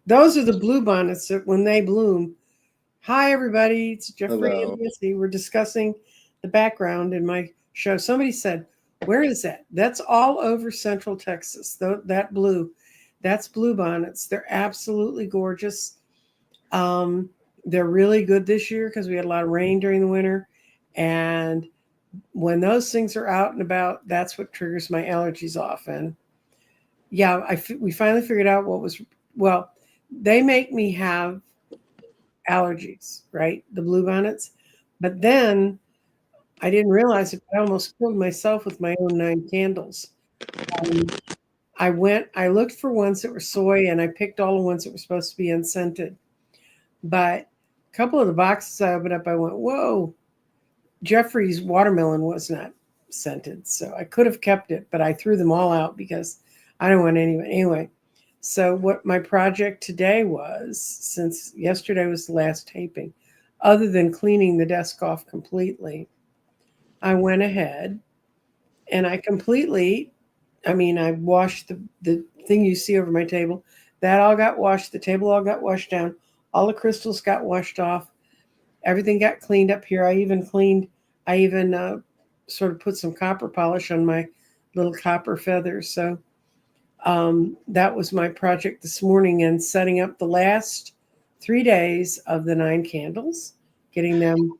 Those are the blue bonnets that when they bloom. Hi, everybody. It's Jeffrey Hello. and Nancy. We're discussing the background in my show. Somebody said, where is that? That's all over Central Texas. That blue, that's blue bonnets. They're absolutely gorgeous. They're really good this year because we had a lot of rain during the winter. And when those things are out and about, that's what triggers my allergies off. And yeah, we finally figured out what was, well, they make me have allergies, right? The blue bonnets. But then I didn't realize it. I almost killed myself with my own 9 candles. Um, I looked for ones that were soy and I picked all the ones that were supposed to be unscented. But a couple of the boxes I opened up, I went, whoa, Jeffrey's watermelon was not scented. So I could have kept it, but I threw them all out because I don't want any. Anyway, so what my project today was, since yesterday was the last taping, other than cleaning the desk off completely, I went ahead and I washed the thing you see over my table. That all got washed. The table all got washed down. All the crystals got washed off. Everything got cleaned up here. I even sort of put some copper polish on my little copper feathers. So that was my project this morning, and setting up the last 3 days of the 9 candles, getting them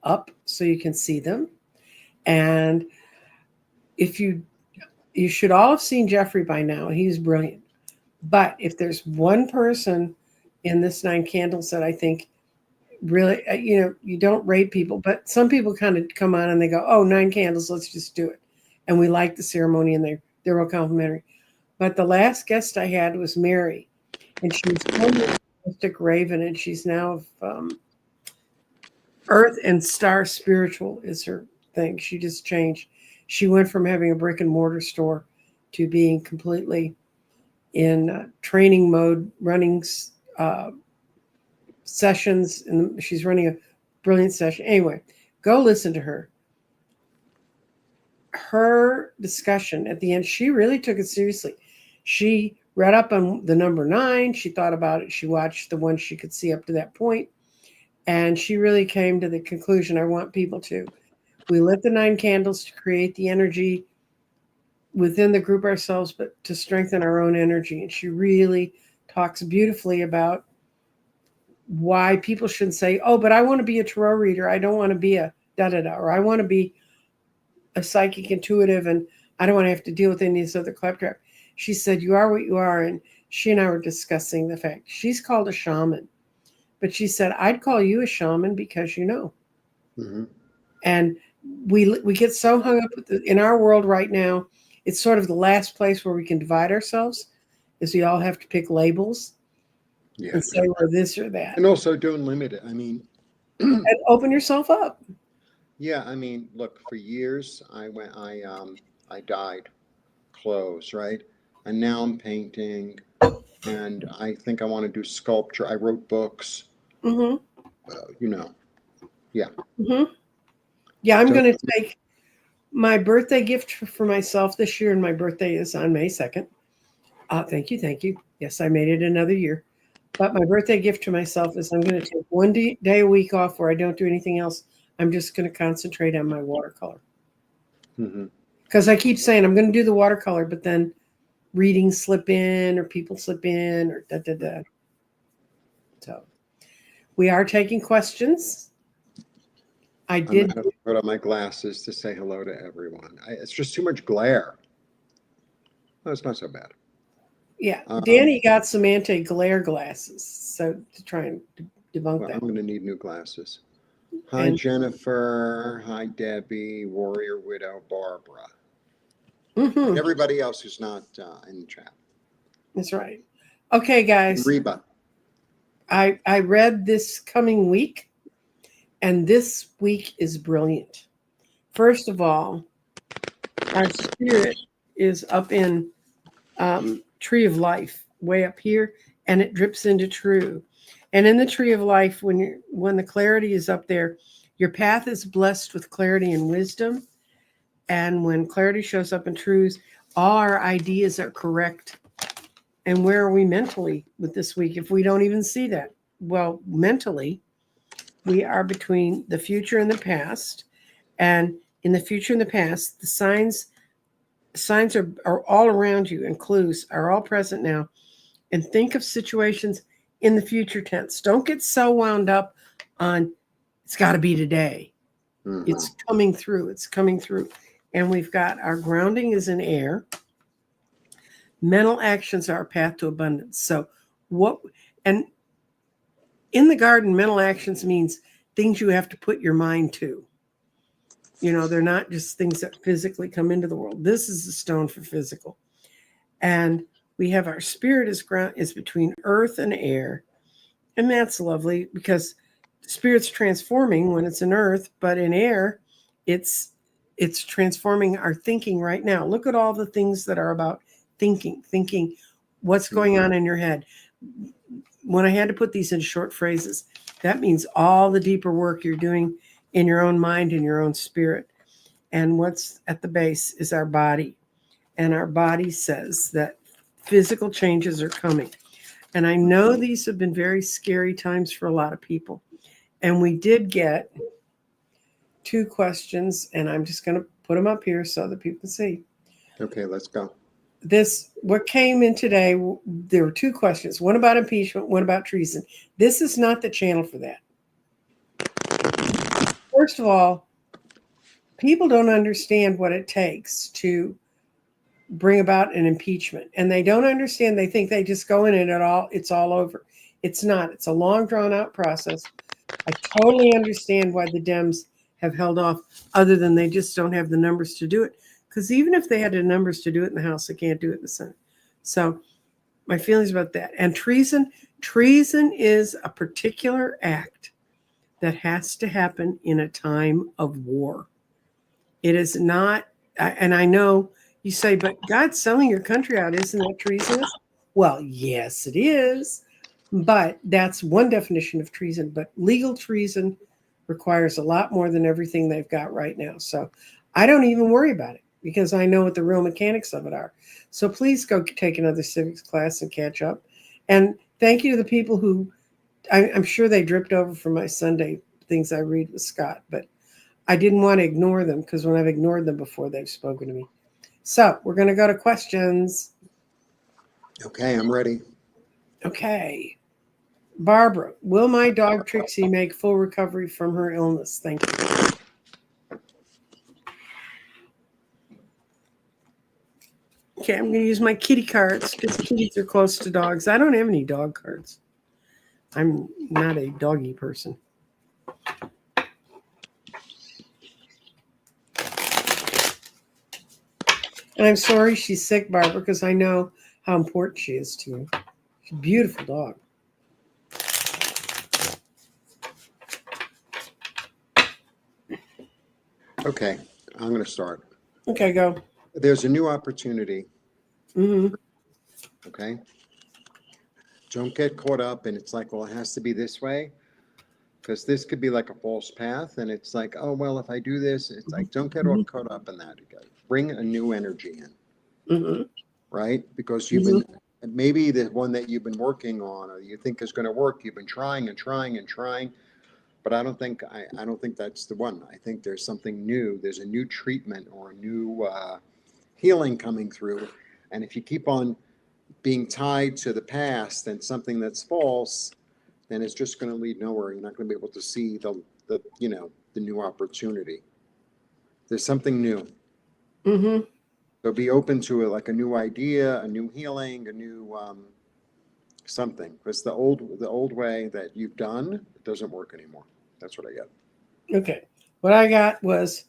up so you can see them. And if you should all have seen Jeffrey by now. He's brilliant. But if there's one person in this 9 candles that I think really, you don't rate people, but some people kind of come on and they go, oh, 9 candles, let's just do it. And we like the ceremony and they're real complimentary. But the last guest I had was Mary, and she's a mystic raven, and she's now Earth and Star Spiritual is her thing. She just changed. She went from having a brick and mortar store to being completely in training mode, running sessions, and she's running a brilliant session. Anyway, go listen to her. Her discussion at the end, she really took it seriously. She read up on the number 9. She thought about it. She watched the ones she could see up to that point. And she really came to the conclusion I want people to. We lit the 9 candles to create the energy within the group ourselves, but to strengthen our own energy. And she really talks beautifully about why people shouldn't say, oh, but I want to be a tarot reader. I don't want to be a da-da-da, or I want to be a psychic intuitive and I don't want to have to deal with any of this other claptrap. She said, you are what you are. And she and I were discussing the fact she's called a shaman. But she said, I'd call you a shaman because you know. Mm-hmm. And we get so hung up with in our world right now, it's sort of the last place where we can divide ourselves, is we all have to pick labels and say we're this or that. And also don't limit it. I mean, and open yourself up. Yeah, I mean, look, for years I dyed clothes, right? And now I'm painting, and I think I want to do sculpture. I wrote books. Mm-hmm. Yeah. Mm-hmm. Yeah, I'm going to take my birthday gift for myself this year, and my birthday is on May 2nd. Thank you. Yes, I made it another year. But my birthday gift to myself is I'm going to take one day a week off where I don't do anything else. I'm just going to concentrate on my watercolor. Because I keep saying I'm going to do the watercolor, but then readings slip in or people slip in or da-da-da. So we are taking questions. I did put on my glasses to say hello to everyone. It's just too much glare. No, it's not so bad. Yeah, Danny got some anti-glare glasses, so to try and debunk that. I'm going to need new glasses. Hi, Jennifer. Hi, Debbie, Warrior Widow, Barbara. Mm-hmm. And everybody else who's not in the chat. That's right. Okay, guys. Reba. I read this coming week, and this week is brilliant. First of all, our spirit is up in Tree of Life, way up here, and it drips into True. And in the Tree of Life, when the clarity is up there, your path is blessed with clarity and wisdom. And when clarity shows up in Trues, all our ideas are correct. And where are we mentally with this week if we don't even see that? Well, mentally, we are between the future and the past. And in the future and the past, the signs are all around you, and clues are all present now. And think of situations in the future tense. Don't get so wound up on it's got to be today. Mhm. It's coming through. It's coming through. And we've got our grounding is in air. Mental actions are a path to abundance. So what and in the garden, mental actions means things you have to put your mind to. You know, they're not just things that physically come into the world. This is the stone for physical. And we have our spirit is between earth and air. And that's lovely because spirit's transforming when it's in earth, but in air, it's transforming our thinking right now. Look at all the things that are about thinking what's going on in your head. When I had to put these in short phrases, that means all the deeper work you're doing in your own mind and your own spirit. And what's at the base is our body. And our body says that physical changes are coming. And I know these have been very scary times for a lot of people. And we did get 2 questions, and I'm just going to put them up here so that people can see. Okay, let's go. What came in today, there were 2 questions, one about impeachment, one about treason. This is not the channel for that. First of all, people don't understand what it takes to bring about an impeachment, and they don't understand. They think they just go in and it's all over. It's not. It's a long, drawn out process. I totally understand why the Dems have held off, other than they just don't have the numbers to do it. Because even if they had the numbers to do it in the House, they can't do it in the Senate. So my feelings about that. And treason is a particular act that has to happen in a time of war. It is not, and I know you say, but God's selling your country out, isn't that treasonous? Well, yes, it is. But that's one definition of treason. But legal treason requires a lot more than everything they've got right now. So I don't even worry about it because I know what the real mechanics of it are. So please go take another civics class and catch up. And thank you to the people who, I'm sure they dripped over from my Sunday things I read with Scott, but I didn't want to ignore them because when I've ignored them before, they've spoken to me. So we're going to go to questions. Okay, I'm ready. Okay. Barbara, will my dog Trixie make full recovery from her illness? Thank you. Okay, I'm going to use my kitty cards because kitties are close to dogs. I don't have any dog cards. I'm not a doggy person. And I'm sorry she's sick, Barbara, because I know how important she is to you. She's a beautiful dog. Okay, I'm going to start. Okay, go. There's a new opportunity. Mm-hmm. Okay. Don't get caught up and it's like, well, it has to be this way. Because this could be like a false path. And it's like, oh, well, if I do this, it's like, don't get all caught up in that. Bring a new energy in. Mm-hmm. Right? Because you've been, maybe the one that you've been working on or you think is going to work, you've been trying and trying and trying. But I don't think that's the one. I think there's something new. There's a new treatment or a new healing coming through. And if you keep on being tied to the past and something that's false, then it's just going to lead nowhere. You're not going to be able to see the new opportunity. There's something new. Mm-hmm. So be open to it, like a new idea, a new healing, a new something. Because the old way that you've done, it doesn't work anymore. That's what I got. Okay. What I got was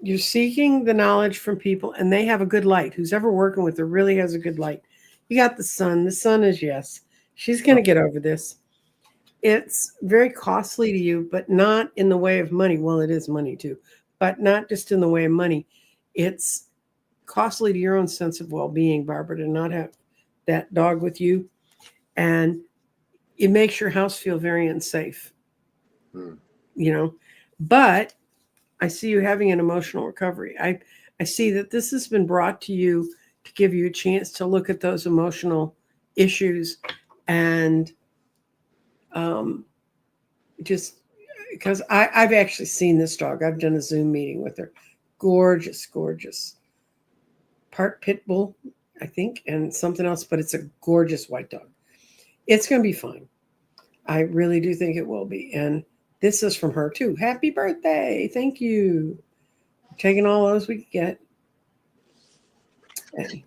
you're seeking the knowledge from people and they have a good light. Who's ever working with her really has a good light. You got the sun. The sun is yes. She's going to get over this. It's very costly to you, but not in the way of money. Well, it is money too, but not just in the way of money. It's costly to your own sense of well-being, Barbara, to not have that dog with you. And it makes your house feel very unsafe. But I see you having an emotional recovery. I see that this has been brought to you to give you a chance to look at those emotional issues, and just because I've actually seen this dog. I've done a Zoom meeting with her. Gorgeous, gorgeous. Part pit bull, I think, and something else, but it's a gorgeous white dog. It's going to be fine. I really do think it will be. And this is from her too. Happy birthday. Thank you. Taking all those we can get. And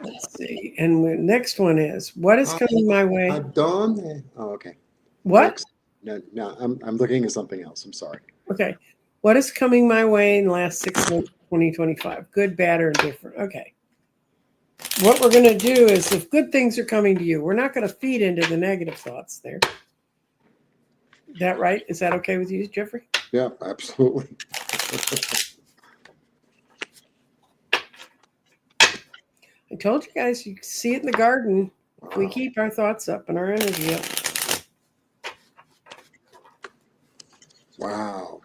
let's see. And the next one is, what is coming my way? I've done. Oh, okay. What? No, I'm looking at something else. I'm sorry. Okay. What is coming my way in the last 6 months, 2025? Good, bad, or indifferent? Okay. What we're going to do is, if good things are coming to you, we're not going to feed into the negative thoughts there. Is that right? Is that okay with you, Jeffrey? Yeah, absolutely. I told you guys, you can see it in the garden. If we keep our thoughts up and our energy up. Wow.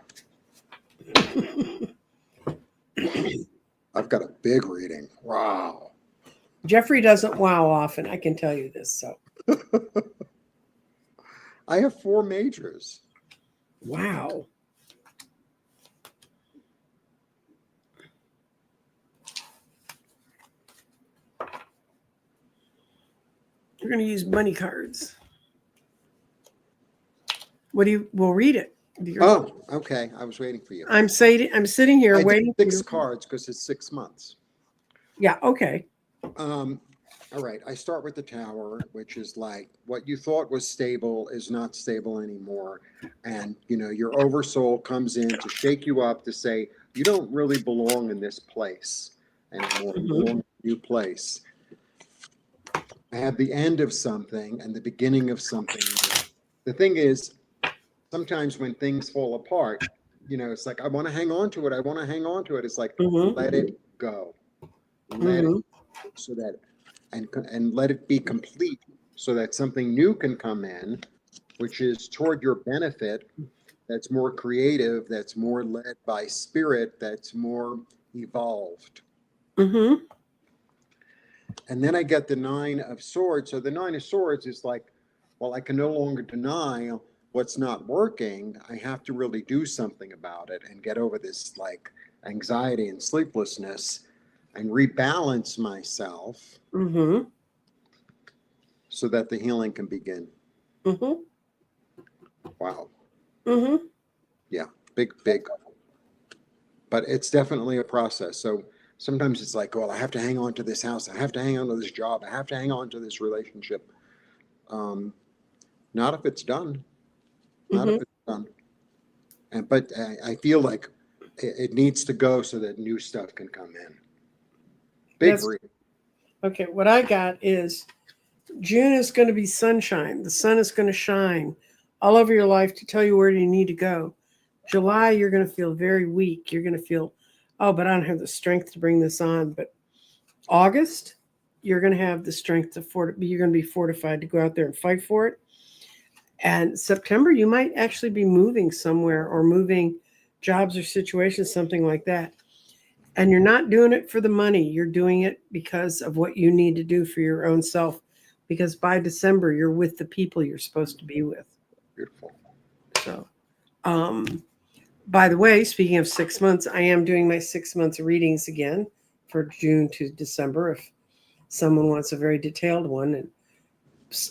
I've got a big reading. Wow. Jeffrey doesn't wow often, I can tell you this. So I have 4 majors. wow. We're going to use money cards. We'll read it. Oh, okay. I was waiting for you. I'm sitting here I waiting. did 6 cards because it's 6 months. Yeah. Okay. All right. I start with the Tower, which is like what you thought was stable is not stable anymore. And, your oversoul comes in to shake you up to say, you don't really belong in this place anymore. You belong in a new place. I have the end of something and the beginning of something. The thing is, sometimes when things fall apart, it's like, I want to hang on to it. I want to hang on to it. It's like, let it go. Let it, so that, and let it be complete so that something new can come in, which is toward your benefit, that's more creative, that's more led by spirit, that's more evolved. And then I get the 9 of Swords. So the 9 of Swords is like, well, I can no longer deny what's not working. I have to really do something about it and get over this like anxiety and sleeplessness and rebalance myself so that the healing can begin. Wow. Yeah, big. But it's definitely a process. So sometimes it's like, well, I have to hang on to this house. I have to hang on to this job. I have to hang on to this relationship. Not if it's done. Not if it's done. But I feel like it needs to go so that new stuff can come in. Big reading. Okay, what I got is June is going to be sunshine. The sun is going to shine all over your life to tell you where you need to go. July, you're going to feel very weak. You're going to feel, oh, but I don't have the strength to bring this on. But August, you're going to have the strength you're going to be fortified to go out there and fight for it. And September, you might actually be moving somewhere or moving jobs or situations, something like that. And you're not doing it for the money. You're doing it because of what you need to do for your own self. Because by December, you're with the people you're supposed to be with. Beautiful. So, by the way, speaking of 6 months, I am doing my 6 months readings again for June to December. If someone wants a very detailed one, and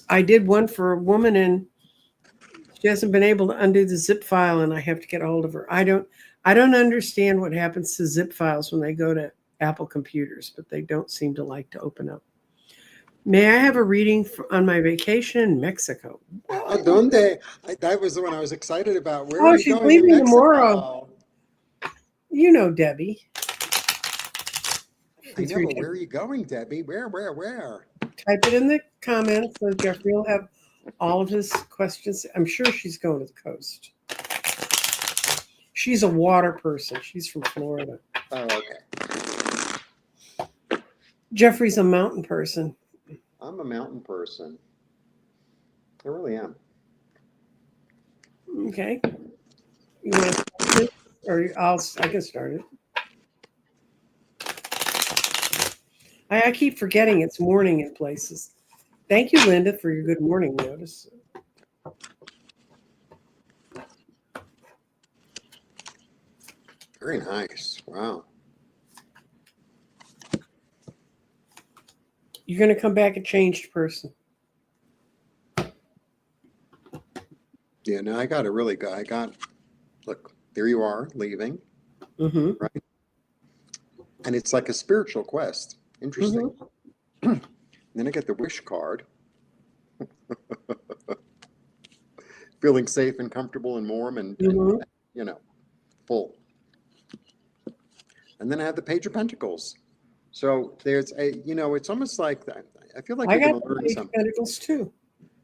I did one for a woman, and she hasn't been able to undo the zip file, and I have to get a hold of her. I don't understand what happens to zip files when they go to Apple computers, but they don't seem to like to open up. May I have a reading on my vacation in Mexico? ¿Dónde? That was the one I was excited about. Where are you she's going leaving in Mexico? tomorrow. You know Debbie. I know, but where are you going, Debbie? Where? Type it in the comments so Jeffrey will have all of his questions. I'm sure she's going to the coast. She's a water person. She's from Florida. Oh, okay. Jeffrey's a mountain person. I'm a mountain person. I really am. Okay. You want to start it? Or I can start it. I keep forgetting it's morning in places. Thank you, Linda, for your good morning notice. Very nice. Wow. You're going to come back a changed person. Yeah, no, I got a really good. Look, there you are leaving, Mm-hmm. right? And it's like a spiritual quest. Interesting. Mm-hmm. Then I get the wish card. Feeling safe and comfortable and warm and Mm-hmm. you know, full. And then I have the Page of Pentacles. So there's a, it's almost like that. I feel like I you're got going to the learn Page of something. Pentacles too,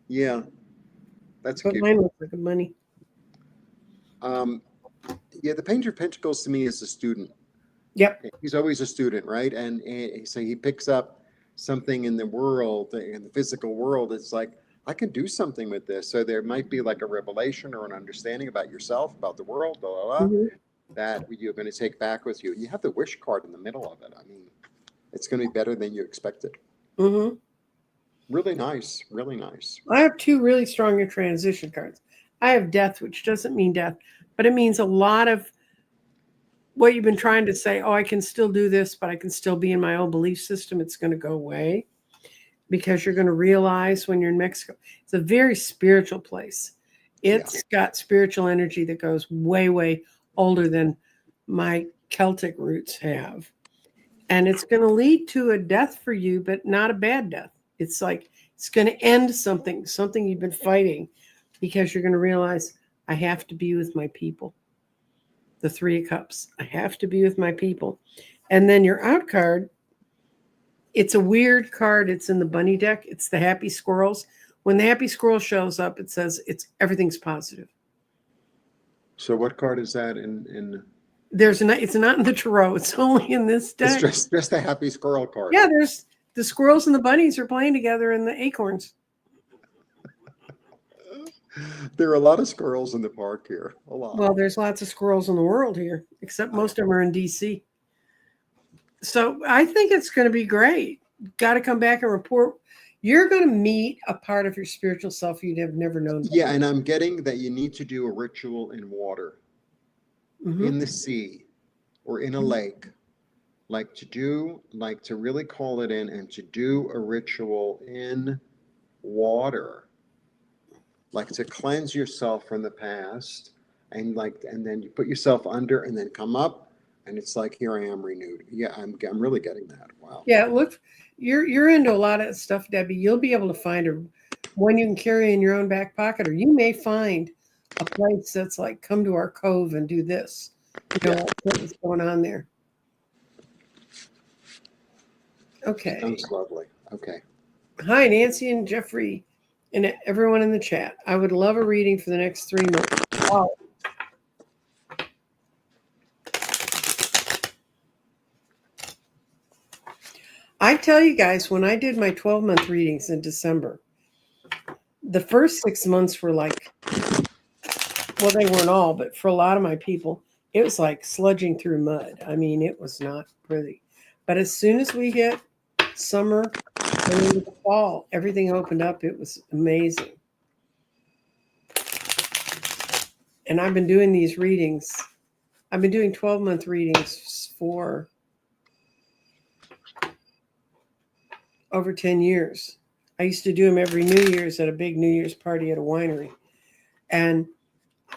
Yeah, that's but cute. mine looks like a money. Um, yeah, the Page of Pentacles to me is a student. Yep. He's always a student, right? And so he picks up something in the world, in the physical world. It's like, I can do something with this. So there might be like a revelation or an understanding about yourself, about the world, blah, blah, blah, Mm-hmm. that you're going to take back with you. You have the wish card in the middle of it. I mean, it's going to be better than you expected. Mm-hmm. Really nice. Really nice. I have two really strong transition cards. I have death, which doesn't mean death, but it means a lot of what you've been trying to say. Oh, I can still do this, but I can still be in my old belief system. It's going to go away because you're going to realize when you're in Mexico, it's a very spiritual place. It's got spiritual energy that goes way, way older than my Celtic roots have. And it's going to lead to a death for you, but not a bad death. It's like it's going to end something you've been fighting, because you're going to realize I have to be with my people. The Three of Cups. I have to be with my people. And then your out card, it's a weird card. It's in the bunny deck. It's the Happy Squirrels. When the Happy Squirrel shows up, it says everything's positive. So what card is that in It's not in the tarot. It's only in this deck. It's just a happy squirrel card. Yeah, there's the squirrels and the bunnies are playing together in the acorns. There are a lot of squirrels in the park here. A lot. Well, there's lots of squirrels in the world here, except most of them are in DC. So I think it's going to be great. Got to come back and report. You're going to meet a part of your spiritual self you'd have never known before. Yeah, and I'm getting that you need to do a ritual in water, in the sea, or in a lake. Like to really call it in and to do a ritual in water. Like to cleanse yourself from the past and then you put yourself under and then come up and it's like, here I am renewed. Yeah, I'm really getting that. Wow. Yeah, look, you're into a lot of stuff, Debbie. You'll be able to find one you can carry in your own back pocket, or you may find a place that's like, come to our cove and do this. What's going on there. Okay. Sounds lovely. Okay. Hi, Nancy and Jeffrey and everyone in the chat. I would love a reading for the next 3 months. Wow. I tell you guys, when I did my 12-month readings in December, the first 6 months were like, well, they weren't all, but for a lot of my people, it was like sludging through mud. I mean, it was not pretty. But as soon as we hit summer and into the fall, everything opened up. It was amazing. And I've been doing these readings. I've been doing 12-month readings for over 10 years. I used to do them every New Year's at a big New Year's party at a winery. And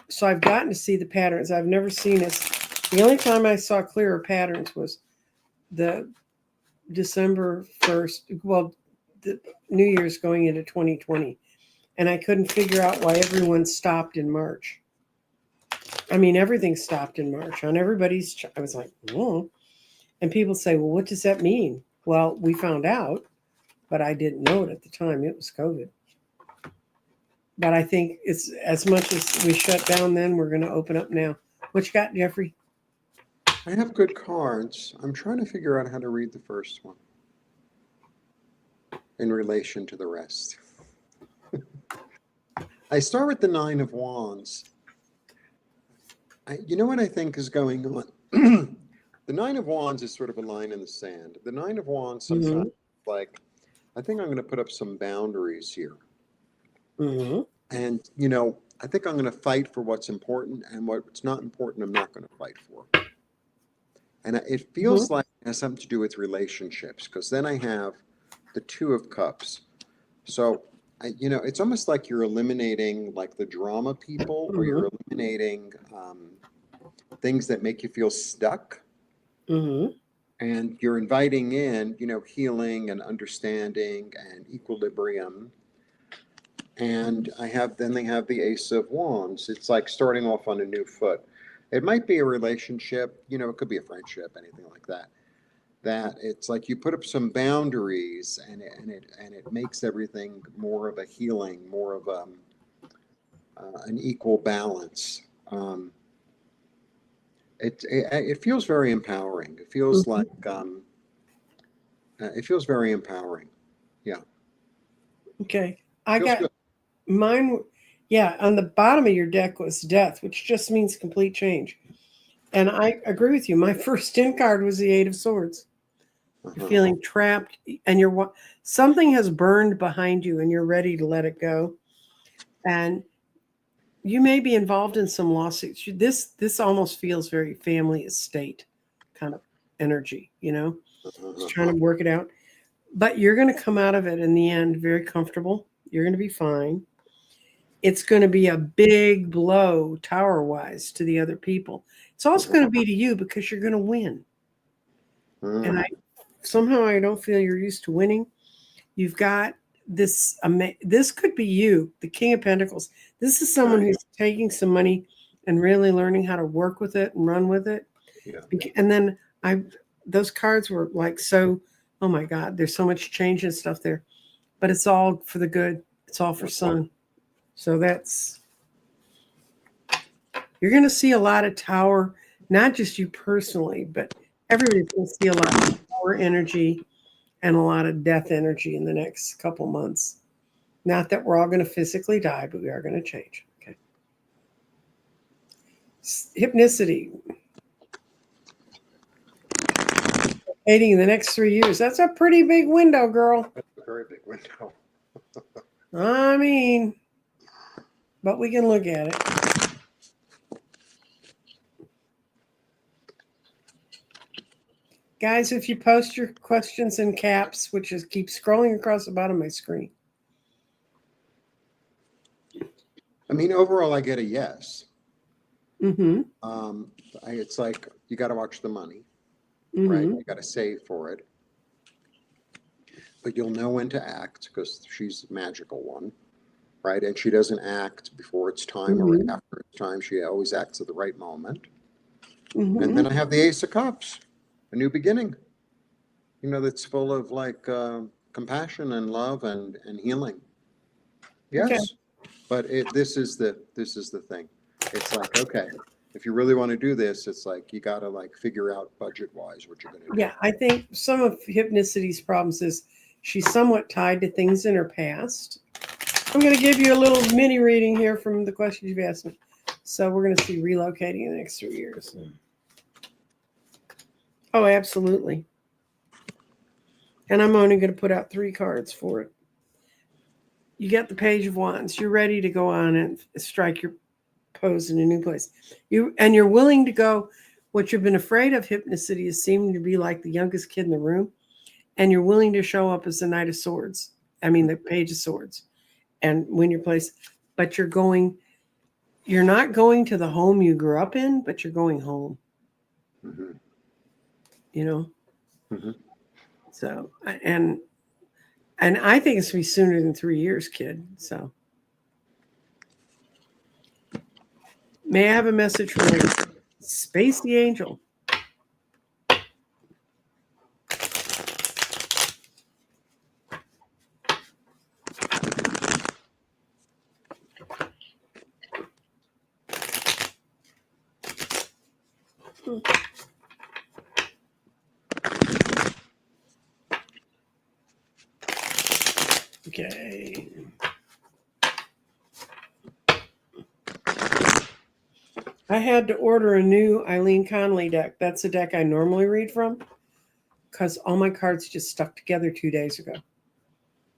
so I've gotten to see the patterns. I've never seen this. The only time I saw clearer patterns was the December 1st, well, the New Year's going into 2020. And I couldn't figure out why everyone stopped in March. I mean, everything stopped in March on everybody's. I was like, oh. And people say, well, what does that mean? Well, we found out, but I didn't know it at the time. It was COVID. But I think it's as much as we shut down then, we're going to open up now. What you got, Jeffrey? I have good cards. I'm trying to figure out how to read the first one in relation to the rest. I start with the Nine of Wands. You know what I think is going on? The Nine of Wands is sort of a line in the sand. The Nine of Wands Mm-hmm. sometimes like, I think I'm going to put up some boundaries here. Mm-hmm. And, I think I'm going to fight for what's important, and what's not important, I'm not going to fight for. And it feels like it has something to do with relationships, because then I have the Two of Cups. So, it's almost like you're eliminating like the drama people, or Mm-hmm. you're eliminating things that make you feel stuck. Mm-hmm. And you're inviting in, healing and understanding and equilibrium. And then they have the Ace of Wands. It's like starting off on a new foot. It might be a relationship, it could be a friendship, anything like that. That it's like you put up some boundaries, and it makes everything more of a healing, more of an equal balance. Um, it feels very empowering. It feels Mm-hmm. like it feels very empowering. Yeah, Okay. I feels got good. mine. Yeah, on the bottom of your deck was death, which just means complete change. And I agree with you. My first in card was the Eight of Swords. You're Uh-huh. feeling trapped, and something has burned behind you, and you're ready to let it go. And you may be involved in some lawsuits. This almost feels very family estate kind of energy. Just trying Uh-huh. to work it out. But you're going to come out of it in the end very comfortable. You're going to be fine. It's going to be a big blow tower wise to the other people. It's also Uh-huh. going to be to you because you're going to win. And Mm. I don't feel you're used to winning. You've got this. This could be you, the King of Pentacles. This is someone Right. who's taking some money and really learning how to work with it and run with it. Yeah. And then those cards were like so. Oh my God, there's so much change and stuff there, but it's all for the good. It's all for sun. So you're going to see a lot of tower, not just you personally, but everybody's going to see a lot of tower energy and a lot of death energy in the next couple months. Not that we're all going to physically die, but we are going to change. Okay. Hypnicity. Dating in the next 3 years. That's a pretty big window, girl. That's a very big window. I mean, but we can look at it. Guys, if you post your questions in caps, which is keep scrolling across the bottom of my screen. I mean, overall, I get a yes. Mm-hmm. It's like you got to watch the money, right? Mm-hmm. You got to save for it, but you'll know when to act because she's a magical one, right? And she doesn't act before it's time or Mm-hmm. after it's time. She always acts at the right moment. And Mm-hmm. then I have the Ace of Cups, a new beginning, that's full of like compassion and love and healing. Okay. Yes, but this is the thing. It's like, okay, if you really want to do this, it's like you got to like figure out budget wise what you're going to do. Yeah, I think some of Hypnicity's problems is she's somewhat tied to things in her past. I'm going to give you a little mini reading here from the questions you've asked me. So we're going to see relocating in the next 3 years. Oh, absolutely. And I'm only going to put out 3 cards for it. You get the Page of Wands. You're ready to go on and strike your pose in a new place. You're willing to go. What you've been afraid of, Hypnicity, is seeming to be like the youngest kid in the room, and you're willing to show up as the Knight of Swords. I mean, the Page of Swords, and win your place. But you're not going to the home you grew up in, but you're going home. Mm-hmm. Mm-hmm. So and I think it's gonna be sooner than 3 years, kid. So may I have a message from the Spacey Angel? Okay. I had to order a new Eileen Connolly deck. That's a deck I normally read from because all my cards just stuck together 2 days ago.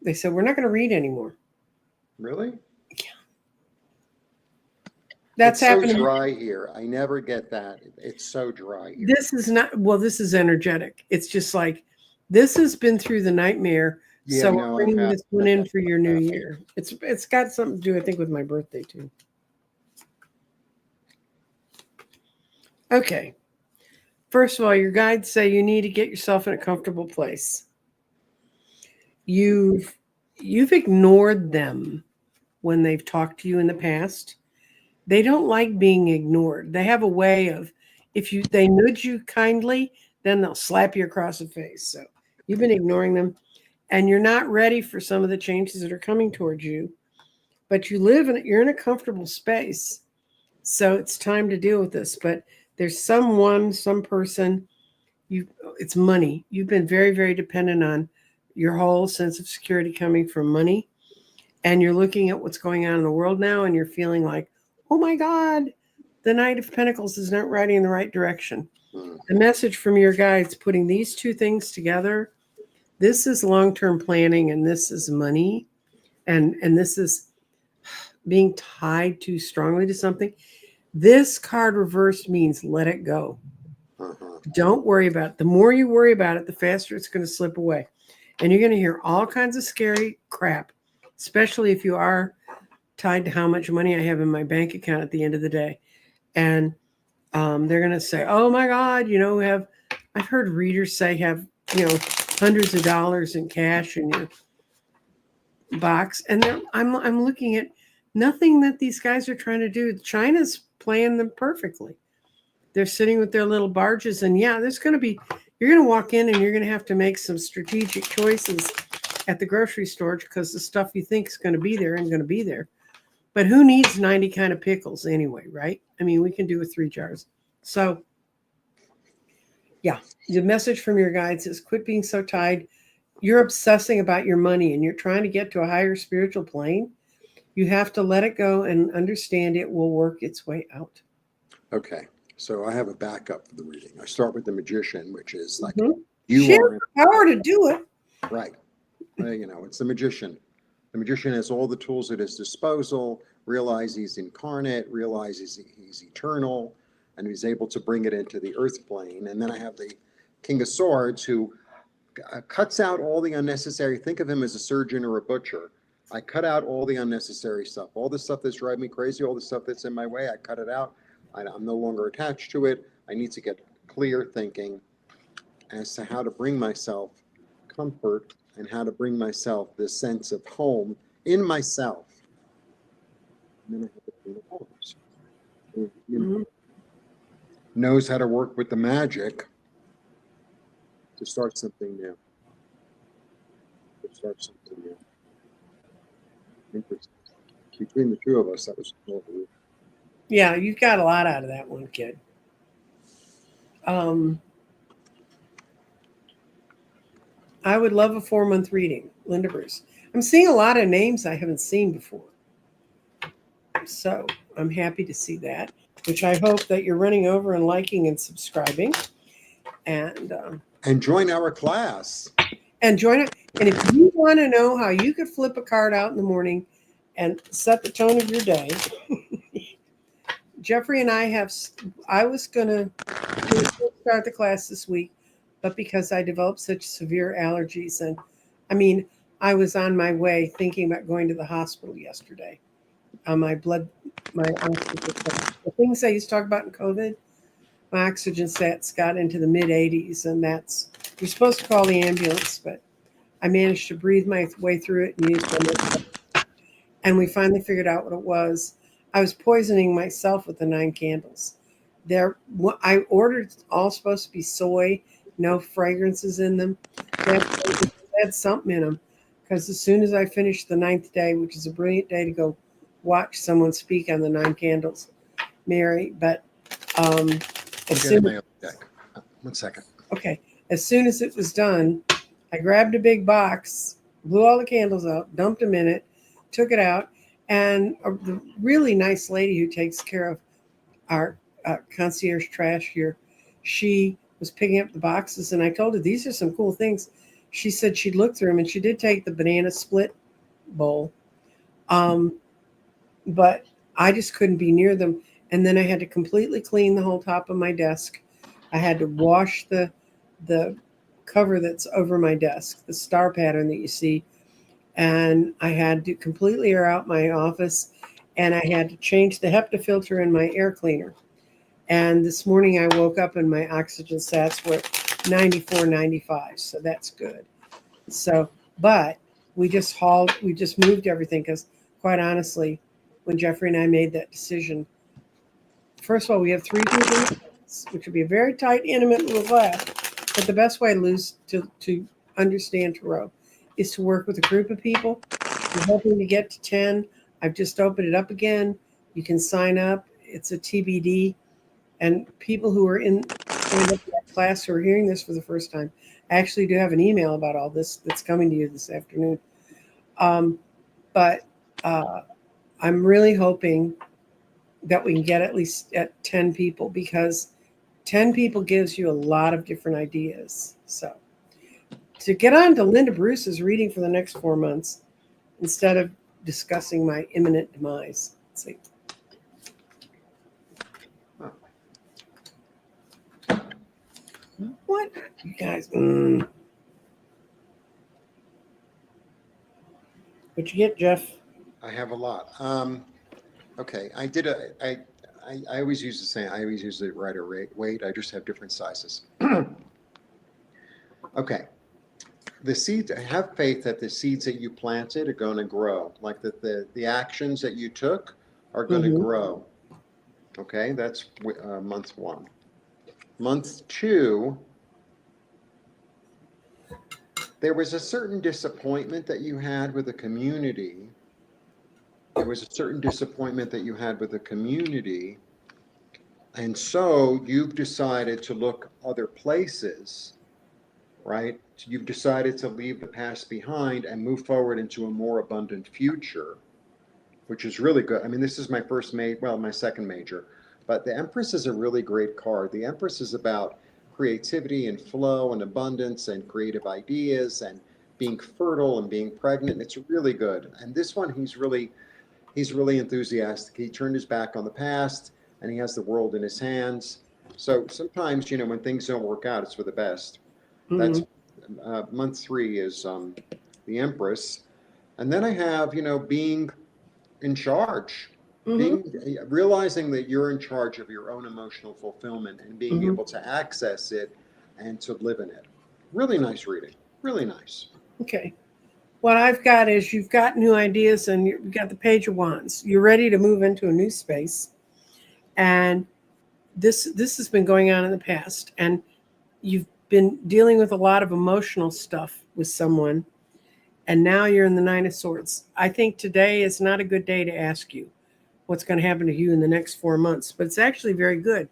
They said, we're not going to read anymore. Really? Yeah. That's it's so happened. dry here. I never get that. It's so dry here. This is not, well, this is energetic. It's just like, this has been through the nightmare. Yeah, so no, we're bringing this one in for your new happened. year. It's got something to do, I think, with my birthday too. Okay. First of all, your guides say you need to get yourself in a comfortable place. You've ignored them when they've talked to you in the past. They don't like being ignored. They have a way of, if they nudge you kindly, then they'll slap you across the face. So you've been ignoring them, and you're not ready for some of the changes that are coming towards you. But you're in a comfortable space, so it's time to deal with this. But there's some person, it's money. You've been very, very dependent on your whole sense of security coming from money, and you're looking at what's going on in the world now, and you're feeling like, oh my God, the Knight of Pentacles is not riding in the right direction. The message from your guides, putting these two things together, this is long-term planning, and this is money, and this is being tied too strongly to something. This card reversed means let it go. Don't worry about it. The more you worry about it, the faster it's going to slip away. And you're going to hear all kinds of scary crap, especially if you are tied to how much money I have in my bank account at the end of the day. And they're going to say, oh my God, I've heard readers say have, hundreds of dollars in cash in your box. And I'm looking at nothing that these guys are trying to do. China's playing them perfectly. They're sitting with their little barges, and you're going to walk in and you're going to have to make some strategic choices at the grocery store because the stuff you think is going to be there isn't going to be there. But who needs 90 kind of pickles anyway, right? I mean, we can do with 3 jars. So, yeah, the message from your guides is quit being so tied. You're obsessing about your money and you're trying to get to a higher spiritual plane. You have to let it go and understand it will work its way out. Okay. So I have a backup for the reading. I start with the Magician, which is like you have the power to do it. Right. It's the Magician. The Magician has all the tools at his disposal, realize he's incarnate, realizes he's eternal, and he's able to bring it into the earth plane. And then I have the King of Swords, who cuts out all the unnecessary. Think of him as a surgeon or a butcher. I cut out all the unnecessary stuff, all the stuff that's driving me crazy, all the stuff that's in my way. I cut it out. I'm no longer attached to it. I need to get clear thinking as to how to bring myself comfort and how to bring myself this sense of home in myself. And then I have the Queen of Wands, who knows how to work with the magic to start something new. Interesting. Between the two of us, that was cool. Yeah, you've got a lot out of that one, kid. I would love a 4-month reading, Linda Bruce. I'm seeing a lot of names I haven't seen before. So I'm happy to see that, which I hope that you're running over and liking and subscribing. And join our class. And join it. And if you want to know how you could flip a card out in the morning and set the tone of your day, Jeffrey and I was going to start the class this week, but because I developed such severe allergies, and I was on my way thinking about going to the hospital yesterday. The things I used to talk about in COVID, my oxygen sats got into the mid 80s, and you're supposed to call the ambulance, but I managed to breathe my way through it and use my and we finally figured out what it was. I was poisoning myself with the 9 candles. I ordered all supposed to be soy, no fragrances in them. They had something in them, because as soon as I finished the 9th day, which is a brilliant day to go watch someone speak on the 9 candles, Mary. But one second. Okay, as soon as it was done, I grabbed a big box, blew all the candles out, dumped them in it, took it out, and a really nice lady who takes care of our concierge trash here, she was picking up the boxes, and I told her, these are some cool things. She said she'd looked through them, and she did take the banana split bowl. But I just couldn't be near them. And then I had to completely clean the whole top of my desk. I had to wash the cover that's over my desk, the star pattern that you see. And I had to completely air out my office, and I had to change the HEPA filter in my air cleaner. And this morning I woke up and my oxygen sats were 94, 95. So that's good. So, but we just moved everything because, quite honestly, when Jeffrey and I made that decision, first of all, we have 3 people, which would be a very tight, intimate little class. But the best way to understand tarot is to work with a group of people. We're hoping to get to 10. I've just opened it up again. You can sign up. It's a TBD. And people who are in that class who are hearing this for the first time, I actually do have an email about all this that's coming to you this afternoon. But I'm really hoping that we can get at least at 10 people, because 10 people gives you a lot of different ideas. So to get on to Linda Bruce's reading for the next 4 months, instead of discussing my imminent demise. Let's see. What? You guys. What'd you get, Jeff? I have a lot. Okay, I always use the same. I always use the rider weight. I just have different sizes. Okay, the seeds. Have faith that the seeds that you planted are going to grow. Like the actions that you took are going to grow. Okay, that's month 1. Month 2. There was a certain disappointment that you had with the community. And so you've decided to look other places, right? So you've decided to leave the past behind and move forward into a more abundant future, which is really good. I mean, this is my my second major, but the Empress is a really great card. The Empress is about creativity and flow and abundance and creative ideas and being fertile and being pregnant. It's really good. And this one, he's really enthusiastic. He turned his back on the past and he has the world in his hands. So sometimes, when things don't work out, it's for the best. That's month 3 is the Empress. And then I have, being in charge. Realizing that you're in charge of your own emotional fulfillment and being able to access it and to live in it. Really nice reading. Really nice. Okay. What I've got is you've got new ideas and you've got the Page of Wands. You're ready to move into a new space. And this has been going on in the past. And you've been dealing with a lot of emotional stuff with someone. And now you're in the 9 of Swords. I think today is not a good day to ask you what's going to happen to you in the next 4 months. But it's actually very good,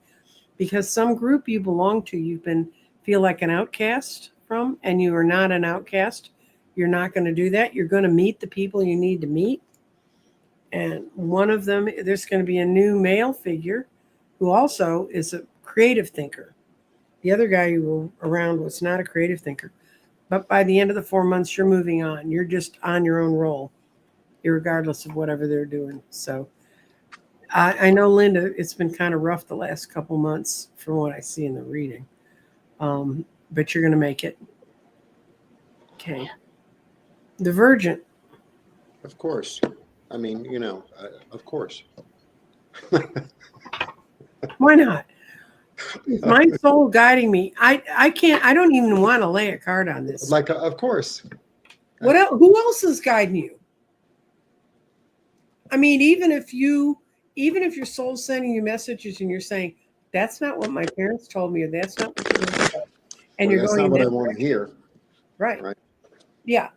because some group you belong to, feel like an outcast from, and you are not an outcast. You're not going to do that. You're going to meet the people you need to meet. And one of them, there's going to be a new male figure who also is a creative thinker. The other guy you were around was not a creative thinker. But by the end of the 4 months, you're moving on. You're just on your own roll, irregardless of whatever they're doing. So I know, Linda, it's been kind of rough the last couple months from what I see in the reading. But you're going to make it. Okay. Divergent. Of course. I mean, of course. Why not? Is my soul guiding me? I don't even want to lay a card on this. Of course. What else? Who else is guiding you? I mean, even if your soul's sending you messages and you're saying, that's not what my parents told me, or that's not what you told, and you're that's going not in what that I want to hear. Right. Yeah.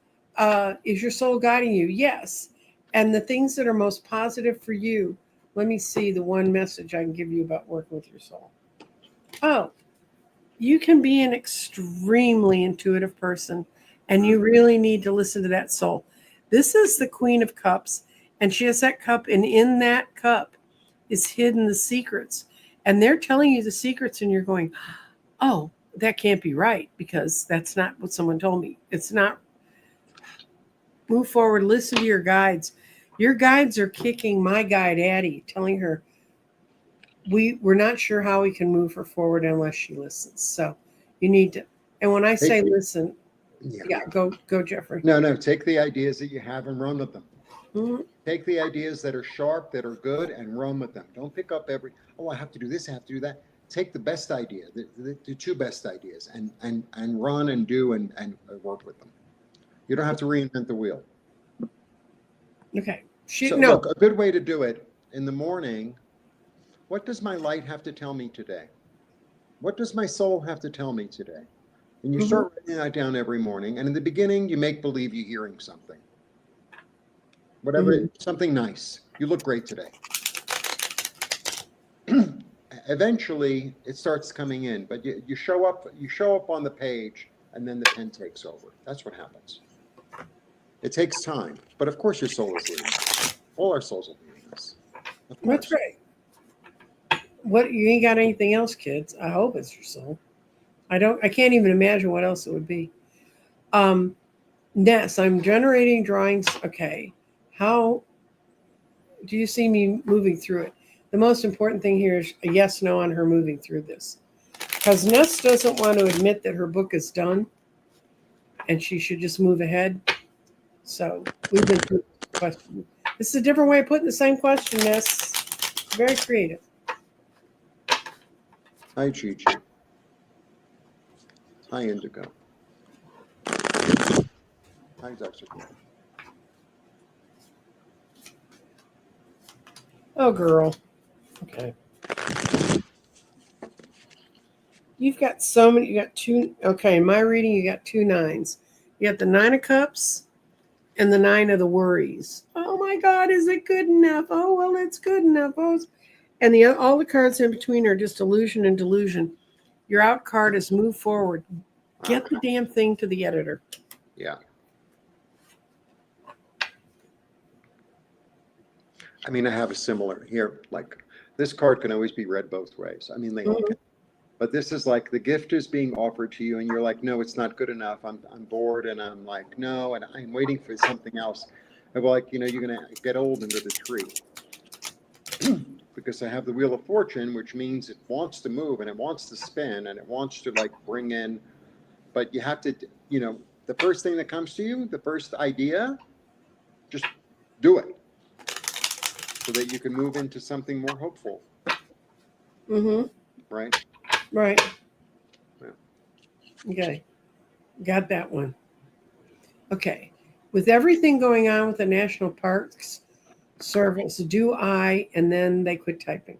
Is your soul guiding you? Yes. And the things that are most positive for you, let me see the one message I can give you about working with your soul. Oh, you can be an extremely intuitive person, and you really need to listen to that soul. This is the Queen of Cups, and she has that cup, and in that cup is hidden the secrets. And they're telling you the secrets, and you're going, oh, that can't be right because that's not what someone told me. It's not. Move forward, listen to your guides. Your guides are kicking my guide, Addie, telling her, we're not sure how we can move her forward unless she listens. So you need to, and when I say listen, yeah, go Jeffrey. No, take the ideas that you have and run with them. Mm-hmm. Take the ideas that are sharp, that are good, and run with them. Don't pick up I have to do this, I have to do that. Take the best idea, the two best ideas, and run and do and work with them. You don't have to reinvent the wheel. Okay. Look, a good way to do it in the morning. What does my light have to tell me today? What does my soul have to tell me today? And you start writing that down every morning. And in the beginning, you make believe you're hearing something. Whatever, something nice. You look great today. Eventually, it starts coming in, but you show up on the page, and then the pen takes over. That's what happens. It takes time, but of course your soul is leading. All our souls are leading us. That's right. What, you ain't got anything else, kids? I hope it's your soul. I can't even imagine what else it would be. Ness, I'm generating drawings. Okay. How do you see me moving through it? The most important thing here is a yes, no on her moving through this. Because Ness doesn't want to admit that her book is done and she should just move ahead. So we've been through the question. This is a different way of putting the same question, Ness. Very creative. Hi, Gigi. Hi, Indigo. Hi, Dr. Oh, girl. Okay. You've got so many. You got two. Okay, in my reading, you got 2 9s. You got the 9 of Cups and the 9 of the Worries. Oh my God, is it good enough? Oh, well, it's good enough. Oh, and all the cards in between are just illusion and delusion. Your out card is move forward. Get the damn thing to the editor. Yeah. I mean, I have a similar here. Like, this card can always be read both ways. I mean, they all can. But this is like the gift is being offered to you, and you're like, no, it's not good enough. I'm bored, and I'm like, no, and I'm waiting for something else. I'm like, you're gonna get old under the tree. Because I have the Wheel of Fortune, which means it wants to move and it wants to spin and it wants to like bring in, but you have to, the first thing that comes to you, the first idea, just do it so that you can move into something more hopeful. Right? Right. Yeah. Okay. Got that one. Okay. With everything going on with the National Parks Service, and then they quit typing.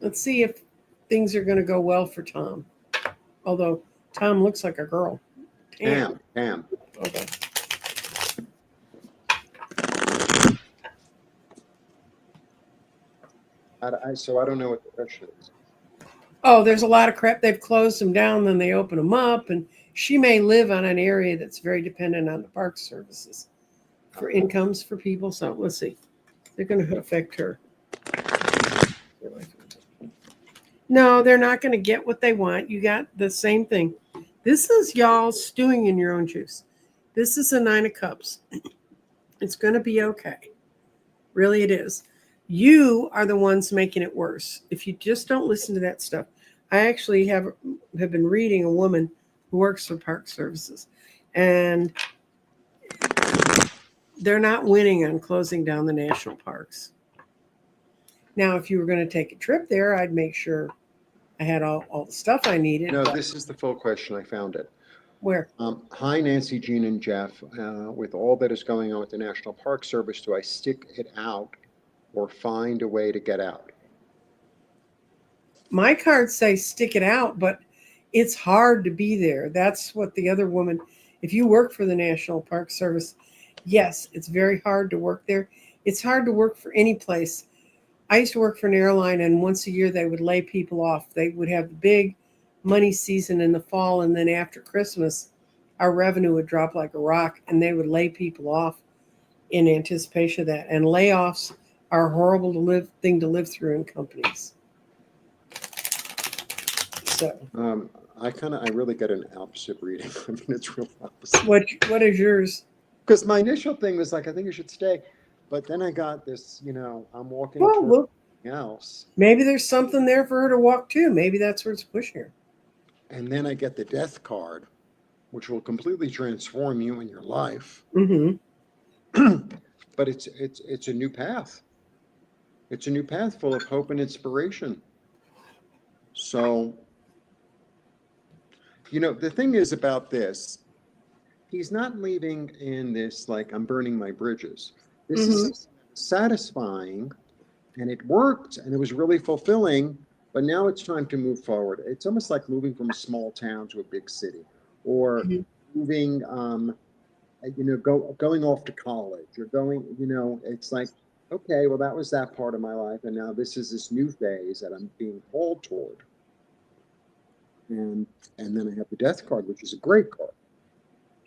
Let's see if things are going to go well for Tom. Although Tom looks like a girl. Tam. Okay. So I don't know what the question is. Oh, there's a lot of crap. They've closed them down, then they open them up. And she may live on an area that's very dependent on the park services for incomes for people. So let's see. They're going to affect her. No, they're not going to get what they want. You got the same thing. This is y'all stewing in your own juice. This is a 9 of Cups. It's going to be okay. Really, it is. You are the ones making it worse. If you just don't listen to that stuff. I actually have been reading a woman who works for park services, and they're not winning on closing down the national parks. Now, if you were going to take a trip there, I'd make sure I had all the stuff I needed. No, this is the full question. I found it. Where? Hi, Nancy, Jean, and Jeff. With all that is going on with the National Park Service, do I stick it out or find a way to get out? My cards say stick it out, but it's hard to be there. That's what the other woman, if you work for the National Park Service, yes, it's very hard to work there. It's hard to work for any place. I used to work for an airline, and once a year they would lay people off. They would have the big money season in the fall, and then after Christmas, our revenue would drop like a rock, and they would lay people off. in anticipation of that. And layoffs are a horrible thing to live through in companies. So, I really get an opposite reading. I mean, it's real opposite. what is yours? Because my initial thing was like, I think you should stay. But then I got this, I'm walking Well, towards look, something else. maybe there's something there for her to walk to. Maybe that's where it's pushing her. And then I get the death card, which will completely transform you and your life. Mm-hmm. But it's a new path. It's a new path full of hope and inspiration. So, the thing is about this, he's not leaving in this like I'm burning my bridges. This is Mm-hmm. something satisfying, and it worked, and it was really fulfilling. But now it's time to move forward. It's almost like moving from a small town to a big city, or Mm-hmm. moving, going off to college, or going. It's like, okay, well, that was that part of my life, and now this is this new phase that I'm being called toward. And then I have the death card, which is a great card.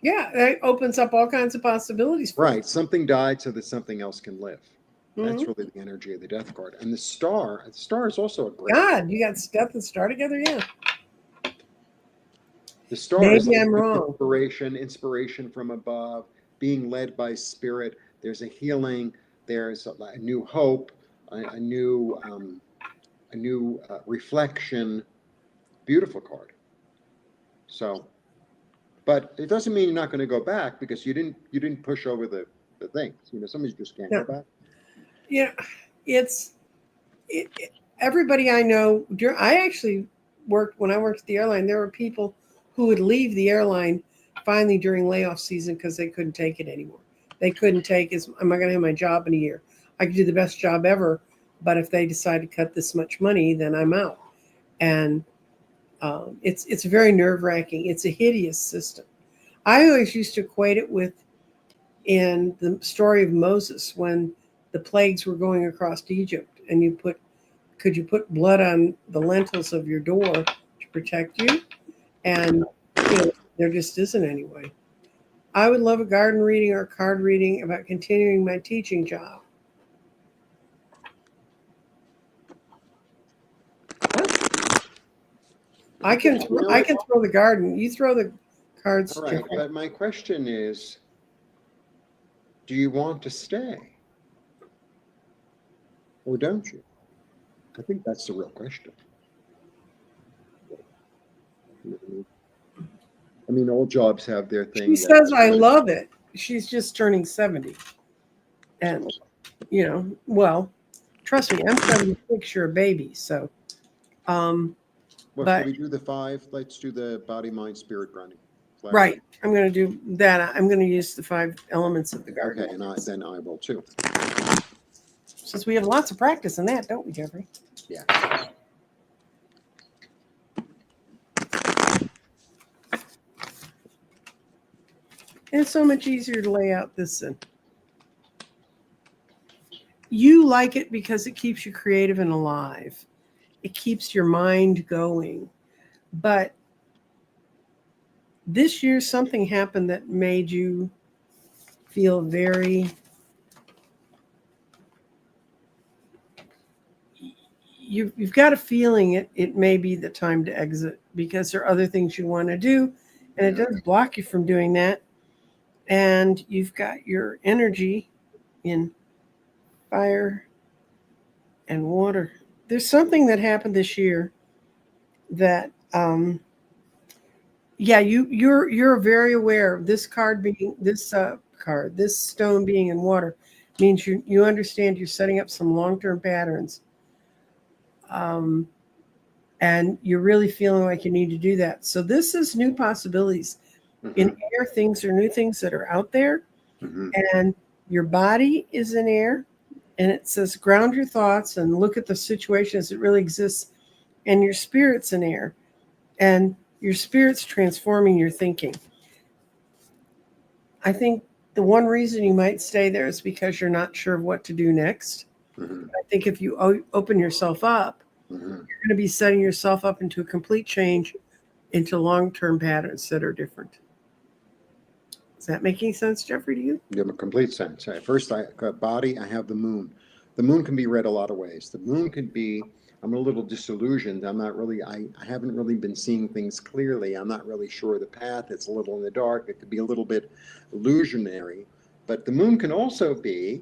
Yeah, it opens up all kinds of possibilities for Right. Something died so that something else can live. That's Mm-hmm. really the energy of the death card. And the star is also a great God, you got death and star together? Yeah. The star is Maybe like I'm wrong. inspiration from above, being led by spirit. There's a healing. There's a new hope, a new reflection. Beautiful card. So, but it doesn't mean you're not going to go back because you didn't push over the things. Somebody just can't go back. Yeah, it's everybody I know. I actually when I worked at the airline. There were people who would leave the airline finally during layoff season because they couldn't take it anymore. They couldn't take am I going to have my job in a year? I could do the best job ever, but if they decide to cut this much money, then I'm out. And it's very nerve-wracking. It's a hideous system. I always used to equate it with in the story of Moses when the plagues were going across Egypt, and could you put blood on the lintels of your door to protect you? And there just isn't any way. I would love a garden reading or a card reading about continuing my teaching job. I can throw the garden. You throw the cards. All right, but my question is, do you want to stay? Or don't you? I think that's the real question. I mean, all jobs have their thing. She says, I love it. She's just turning 70. And, well, trust me, I'm 76, you're a baby. So, should we do the 5? Let's do the body, mind, spirit grounding. Right. I'm going to do that. I'm going to use the 5 elements of the garden. Okay, and then I will too. Since we have lots of practice in that, don't we, Jeffrey? Yeah. And it's so much easier to lay out this. You like it because it keeps you creative and alive. It keeps your mind going. But this year, something happened that made you feel very... You've got a feeling it may be the time to exit because there are other things you want to do, and it does block you from doing that. And you've got your energy in fire and water. There's something that happened this year that, you're very aware of this card being this stone being in water means you understand you're setting up some long-term patterns. And you're really feeling like you need to do that. So this is new possibilities. Mm-hmm. In air, things are new things that are out there. Mm-hmm. And your body is in air. And it says ground your thoughts and look at the situation as it really exists. And your spirit's in air. And your spirit's transforming your thinking. I think the one reason you might stay there is because you're not sure of what to do next. Mm-hmm. I think if you open yourself up, mm-hmm. you're going to be setting yourself up into a complete change into long-term patterns that are different. that make any sense, Jeffrey, to you? Give a complete sense. First, I got body. I have the moon. The moon can be read a lot of ways. The moon could be, I'm a little disillusioned. I'm not really, I haven't really been seeing things clearly. I'm not really sure of the path. It's a little in the dark. It could be a little bit illusionary. But the moon can also be,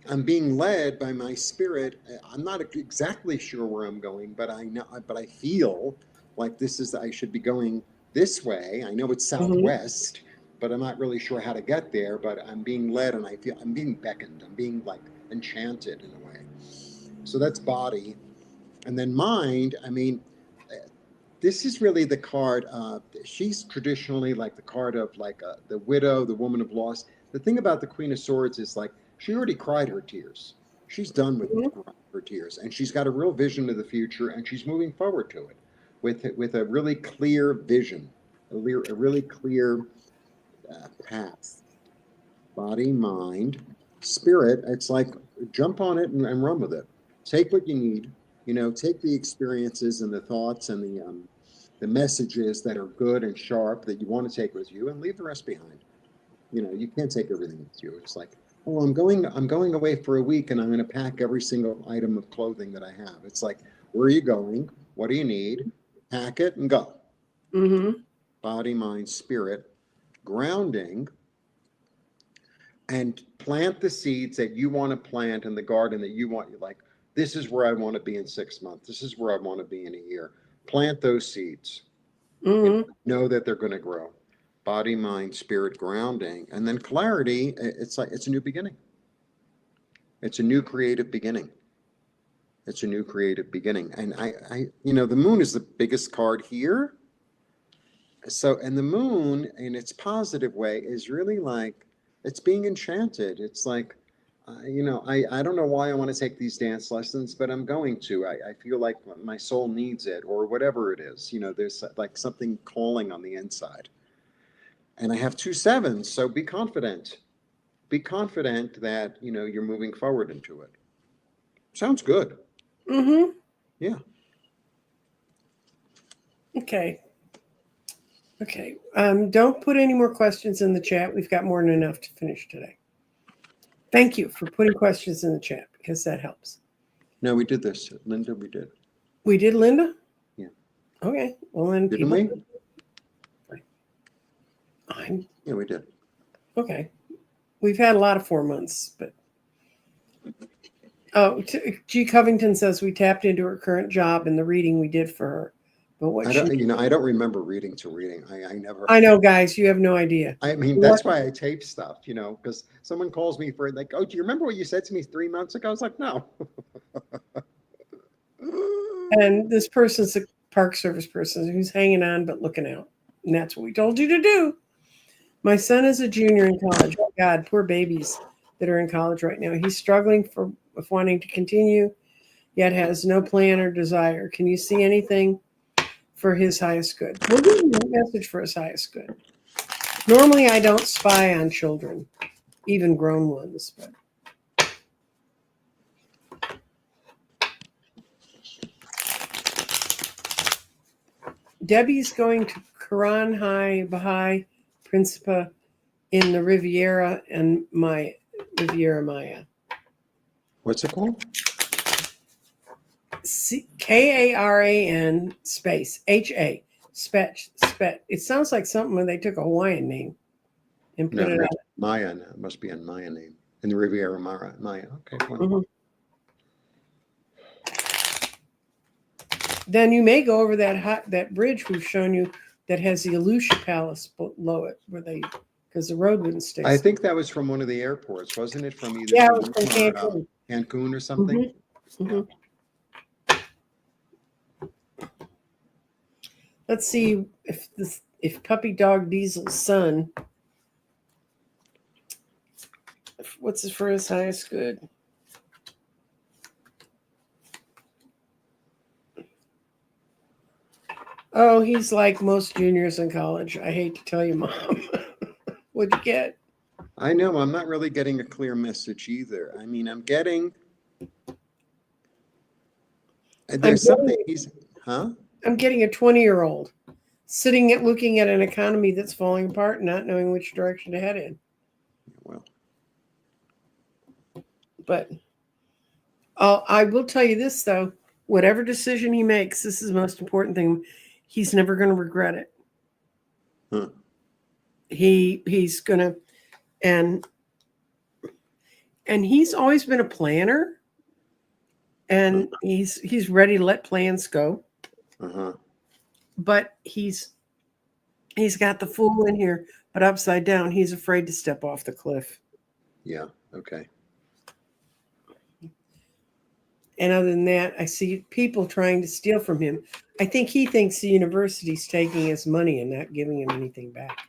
I'm being led by my spirit. I'm not exactly sure where I'm going, but I know, but I feel like I should be going this way. I know it's southwest, but I'm not really sure how to get there, but I'm being led and I feel I'm being beckoned. I'm being like enchanted in a way. So that's body. And then mind, I mean, this is really the card. She's traditionally like the card of like the widow, the woman of loss. The thing about the Queen of Swords is like she already cried her tears. She's done with her tears, and she's got a real vision of the future, and she's moving forward to it with a really clear vision, a really clear path. Body, mind, spirit. It's like jump on it and run with it. Take what you need. You know, take the experiences and the thoughts and the messages that are good and sharp that you want to take with you, and leave the rest behind. You know, you can't take everything with you. It's like, oh, I'm going away for a week, and I'm going to pack every single item of clothing that I have. It's like, where are you going? What do you need? Pack it and go. Body, mind, spirit, grounding, and plant the seeds that you want to plant in the garden that you want. Like, this is where I want to be in 6 months. This is where I want to be in a year. Plant those seeds. Know that they're going to grow. Body, mind, spirit, grounding, and then clarity. It's like it's a new beginning. It's a new creative beginning. It's a new creative beginning. And you know, the moon is the biggest card here. So, and the moon in its positive way is really like it's being enchanted. It's like, you know, I don't know why I want to take these dance lessons, but I'm going to. I feel like my soul needs it, or whatever it is. You know, there's like something calling on the inside. And I have 2 sevens, so be confident. Be confident that, you know, you're moving forward into it. Sounds good. Yeah. Okay. Okay. Don't put any more questions in the chat. We've got more than enough to finish today. Thank you for putting questions in the chat because that helps. No, we did this. Linda, we did. We did, Linda? Yeah. Okay. Well, then Didn't we? Yeah, we did. Okay. We've had a lot of 4 months, but G. Covington says we tapped into her current job in the reading we did for her. But what I don't remember reading to reading. I never. I know, guys, you have no idea. I mean, that's why I tape stuff, you know, because someone calls me for like, oh, do you remember what you said to me 3 months ago? I was like, no. And this person's a park service person who's hanging on but looking out. And that's what we told you to do. My son is a junior in college. Oh, God, poor babies that are in college right now. He's struggling with wanting to continue, yet has no plan or desire. Can you see anything for his highest good? We'll give him a message for his highest good. Normally, I don't spy on children, even grown ones. But Debbie's going to Quran High Baha'i Principa in the Riviera and my Riviera Maya. What's it called? Karan space HA Spet. It sounds like something when they took a Hawaiian name and put it out. Maya. It must be a Maya name in the Riviera Maya. Okay. Fine. Then you may go over that bridge we've shown you that has the Alusha Palace below it, because the road wouldn't stay. I think that was from one of the airports, wasn't it? From either it was from Cancun. Cancun or something. Let's see if Puppy Dog Diesel's son, what's it for his highest good? Oh, he's like most juniors in college. I hate to tell you, Mom. What'd you get? I know. I'm not really getting a clear message either. I mean, I'm getting. There's something he's. Huh? I'm getting a 20-year-old. sitting at looking at an economy that's falling apart and not knowing which direction to head in. Well, But I will tell you this though, whatever decision he makes, this is the most important thing. He's never going to regret it. huh. He's going to, and he's always been a planner, and he's ready to let plans go. Uh-huh. But he's got the Fool in here, but upside down. He's afraid to step off the cliff. Yeah. Okay. And other than that, I see people trying to steal from him. I think he thinks the university's taking his money and not giving him anything back.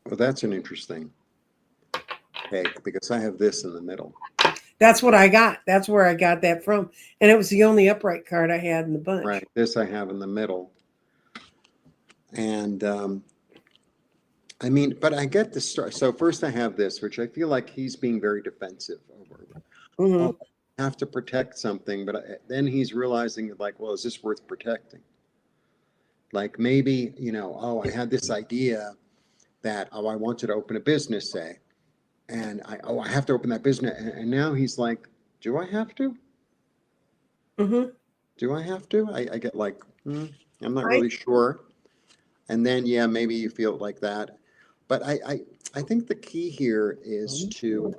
Well, that's an interesting take, because I have this in the middle. That's what I got. That's where I got that from. And it was the only upright card I had in the bunch. Right. This I have in the middle. And I mean, but I get the start. So first I have this, which I feel like he's being very defensive over. Mm-hmm. Oh, I have to protect something, but then he's realizing, like, well, is this worth protecting? Like maybe, oh, I had this idea that, I wanted to open a business, say, and I have to open that business. And now he's like, do I have to? Mm-hmm. Do I have to? I get like, I'm not really sure. And then, yeah, maybe you feel like that. But I think the key here is to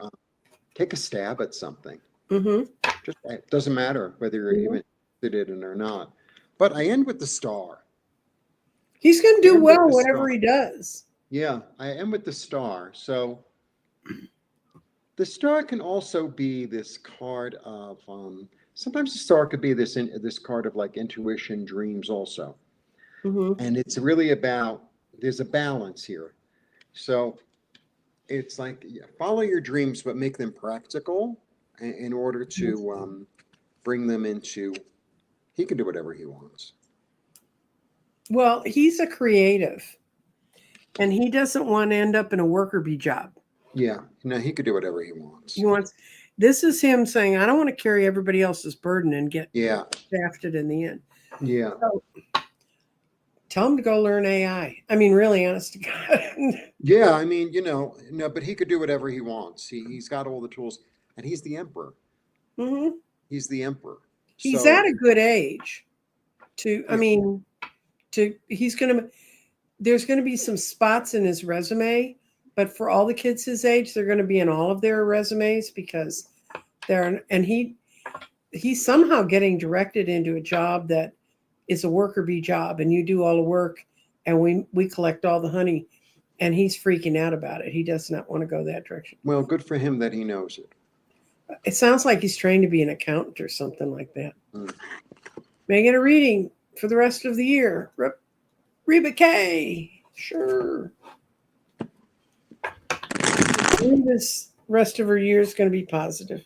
take a stab at something. Mm-hmm. Just, it doesn't matter whether you're even interested in it or not. But I end with the star. He's going to do well whatever he does. Yeah, I end with the star. So the star can also be this card of, sometimes the star could be this card of like intuition, dreams also. Mm-hmm. And it's really about, there's a balance here. So it's like, follow your dreams, but make them practical in order to bring them into, he can do whatever he wants. Well, he's a creative, and he doesn't want to end up in a worker bee job. Yeah, no, he could do whatever he wants. This is him saying, I don't want to carry everybody else's burden and get shafted in the end. Yeah. So, tell him to go learn AI. I mean, really, honest to God. Yeah, I mean, no, but he could do whatever he wants. He's got all the tools, and he's the emperor. Mm-hmm. He's the emperor. He's at a good age to, I mean, there's going to be some spots in his resume, but for all the kids his age, they're going to be in all of their resumes because he's somehow getting directed into a job that is a worker bee job, and you do all the work and we collect all the honey, and he's freaking out about it. He does not want to go that direction. Well, good for him that he knows it. It sounds like he's trained to be an accountant or something like that. Making a reading for the rest of the year. Reba K. Sure. This rest of her year is going to be positive.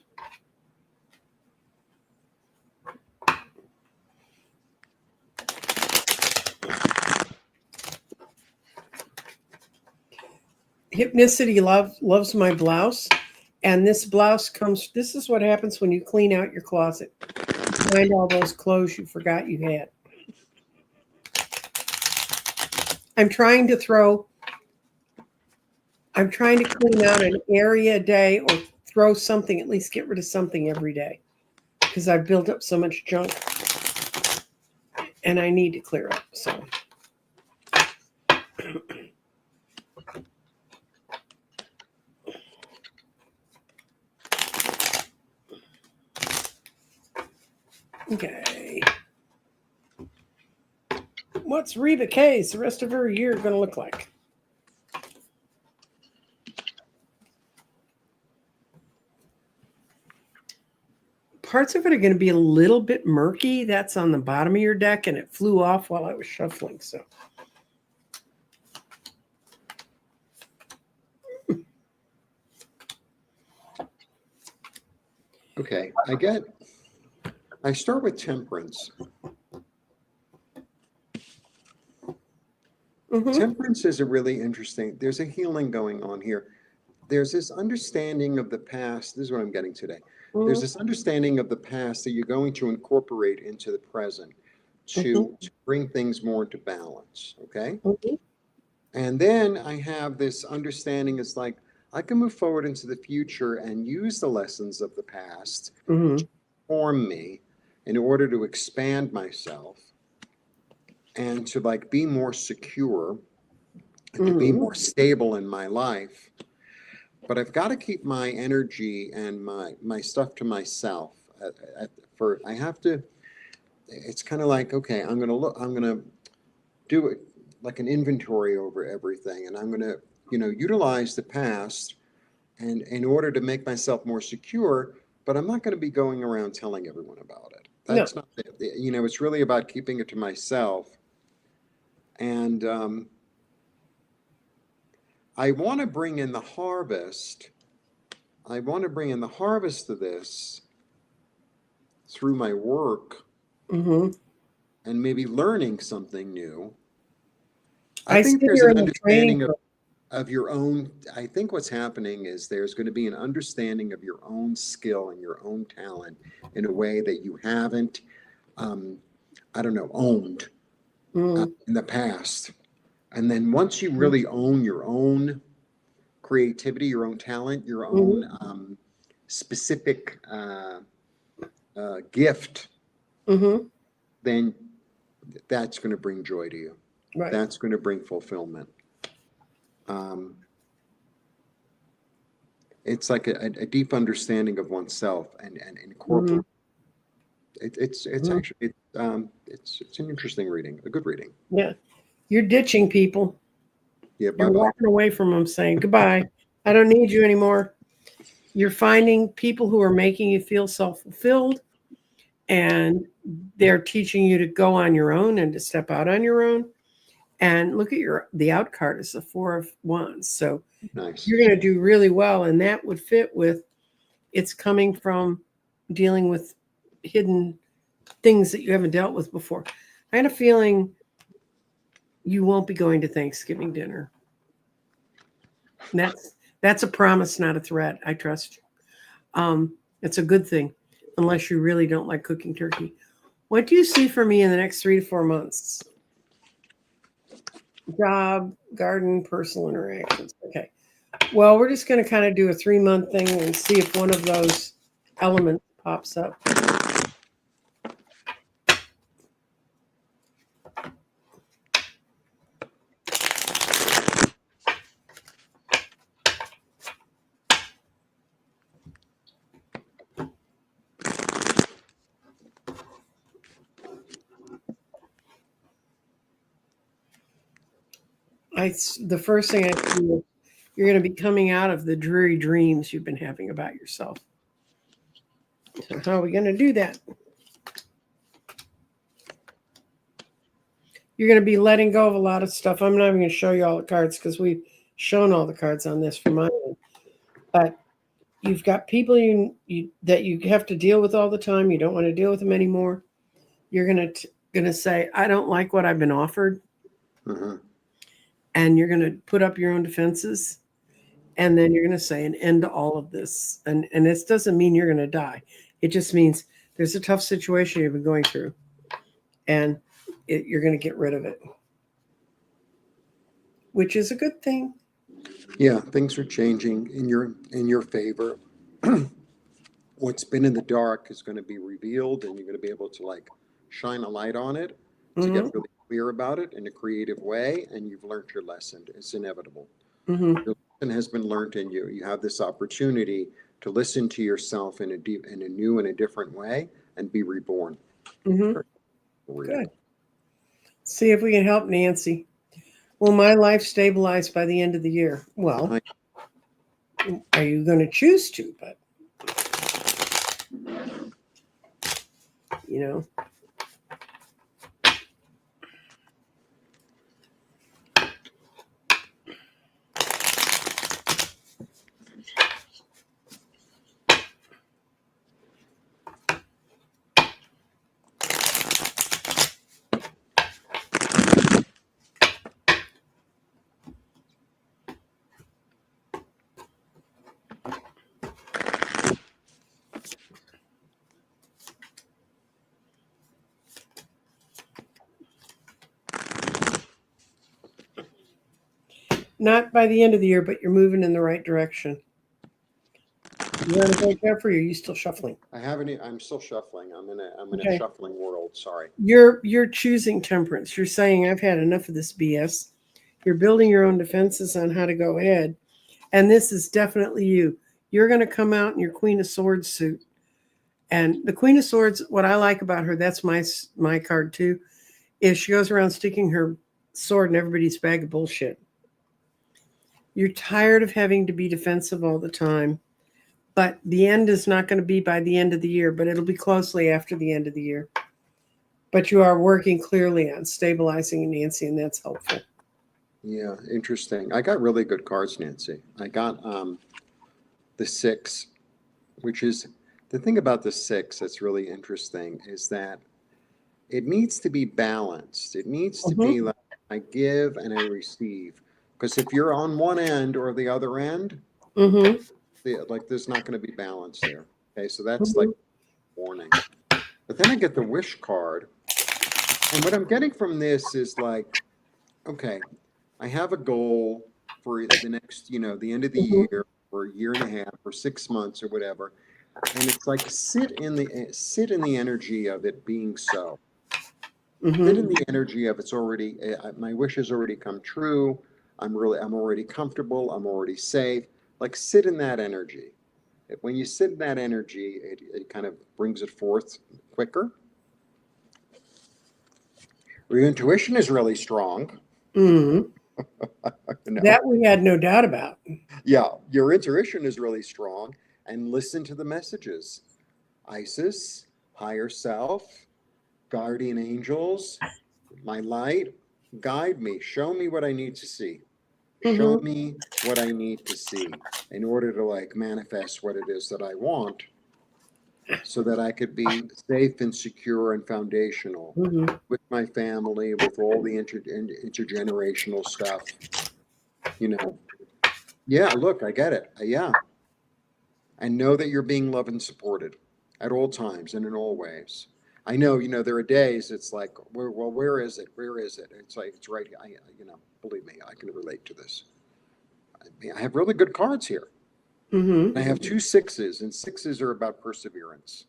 Hypnicity loves my blouse. And this blouse this is what happens when you clean out your closet. Find all those clothes you forgot you had. I'm trying to clean out an area a day, or throw something, at least get rid of something every day, because I've built up so much junk and I need to clear up. So okay. What's Reba K's the rest of her year going to look like? Parts of it are going to be a little bit murky. That's on the bottom of your deck, and it flew off while I was shuffling. So, Okay, I start with Temperance. mm-hmm. Temperance is a really interesting, there's a healing going on here. There's this understanding of the past. This is what I'm getting today. Mm-hmm. There's this understanding of the past that you're going to incorporate into the present. to bring things more into balance. Okay. Mhm. And then I have this understanding is like I can move forward into the future and use the lessons of the past Mhm. form me in order to expand myself and to like be more secure and to be Mhm. more stable in my life. But I've got to keep my energy and my stuff to myself. For I have to. It's kind of like, okay, I'm gonna look. I'm gonna do it like an inventory over everything, and I'm gonna, utilize the past and in order to make myself more secure. But I'm not going to be going around telling everyone about it. No. That's not. It's really about keeping it to myself. And I want to bring in the harvest. I want to bring in the harvest of this through my work Mhm. and maybe learning something new. I I see think there's you're an in the training understanding program. of your own. I think what's happening is there's going to be an understanding of your own skill and your own talent in a way that you haven't, um, I don't know, owned Mhm. in the past. And then once you really own your own creativity, your own talent, your own Mhm. specific gift, Mhm. then that's going to bring joy to you. Right. That's going to bring fulfillment. Um, it's like a deep understanding of oneself and Mhm. incorporate. It's Mhm. actually it's an interesting reading, a good reading. Yeah. You're ditching people. Yeah, You're bye bye. walking away from them saying, "Goodbye. I don't need you anymore." You're finding people who are making you feel self-fulfilled, and they're teaching you to go on your own and to step out on your own. And look at the out card is the 4 of Wands. So Nice. you're going to do really well, and that would fit with it's coming from dealing with hidden things that you haven't dealt with before. I had a feeling you won't be going to Thanksgiving dinner. And that's a promise, not a threat. I trust you. It's a good thing, unless you really don't like cooking turkey. What do you see for me in the next 3 to 4 months? Job, garden, personal interactions. Okay. Well, we're just going to kind of do a 3 month thing and see if one of those elements pops up. The first thing I see is you're going to be coming out of the dreary dreams you've been having about yourself. So how are we going to do that? You're going to be letting go of a lot of stuff. I'm not even going to show you all the cards because we've shown all the cards on this for mine. But you've got people that you have to deal with all the time. You don't want to deal with them anymore. You're going to say, I don't like what I've been offered. Uh-huh. And you're going to put up your own defenses. And then you're going to say an end to all of this. And this doesn't mean you're going to die. It just means there's a tough situation you've been going through. And you're going to get rid of it, which is a good thing. Yeah, things are changing in your favor. What's been in the dark is going to be revealed, and you're going to be able to like shine a light on it to Mm-hmm. get really clear about it in a creative way. And you've learned your lesson. It's inevitable. Mm-hmm. Your lesson has been learned in you. You have this opportunity to listen to yourself in a new and a different way and be reborn. Mm-hmm. Very cool reading. Good. See if we can help Nancy. Will my life stabilize by the end of the year? Well, are you going to choose to? But, you know, Not by the end of the year, but you're moving in the right direction. You want to go, Jeffrey, or are you still shuffling? I haven't. I'm still shuffling. I'm in a Okay. shuffling world. Sorry. You're choosing temperance. You're saying I've had enough of this BS. You're building your own defenses on how to go ahead. And this is definitely you. You're going to come out in your Queen of Swords suit. And the Queen of Swords, what I like about her, that's my card too, is she goes around sticking her sword in everybody's bag of bullshit. You're tired of having to be defensive all the time. But the end is not going to be by the end of the year, but it'll be closely after the end of the year. But you are working clearly on stabilizing Nancy, and that's helpful. Yeah, interesting. I got really good cards, Nancy. I got the 6, which is the thing about the 6 that's really interesting is that it needs to be balanced. It needs to be like I give and I receive. Because if you're on one end or the other end, Mm-hmm. like there's not going to be balance there. Okay, so that's Mm-hmm. like warning. But then I get the wish card. And what I'm getting from this is like, okay, I have a goal for the next, the end of the Mm-hmm. year or a year and a half or 6 months or whatever. And it's like sit in the energy of it being so. Sit in Mm-hmm. the energy of it's already my wish has already come true. I'm already comfortable. I'm already safe. Like sit in that energy. When you sit in that energy, it kind of brings it forth quicker. Your intuition is really strong. Mm-hmm. You know, That we had no doubt about. yeah, your intuition is really strong, and listen to the messages. Isis, higher self, guardian angels, my light, guide me, show me what I need to see. Show Mm-hmm. me what I need to see in order to like manifest what it is that I want so that I could be safe and secure and foundational Mm-hmm. with my family, with all the intergenerational stuff. You know, yeah, look, I get it. Yeah. And know that you're being loved and supported at all times and in all ways. I know, there are days it's like, where is it? Where is it? It's like, it's right. Believe me, I can relate to this. I have really good cards here. Mm-hmm. I have 2 6s, and 6s are about perseverance.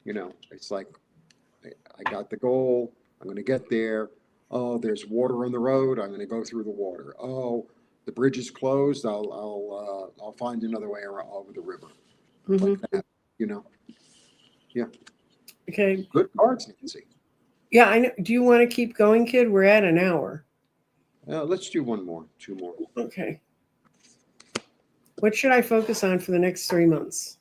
It's like I got the goal. I'm going to get there. Oh, there's water on the road. I'm going to go through the water. Oh, the bridge is closed. I'll find another way around over the river, like Mm-hmm. that. You know, yeah. Okay. Good cards, Nancy. Yeah, I know. Do you want to keep going, kid? We're at an hour. Let's do one more, 2 more. Okay. What should I focus on for the next 3 months?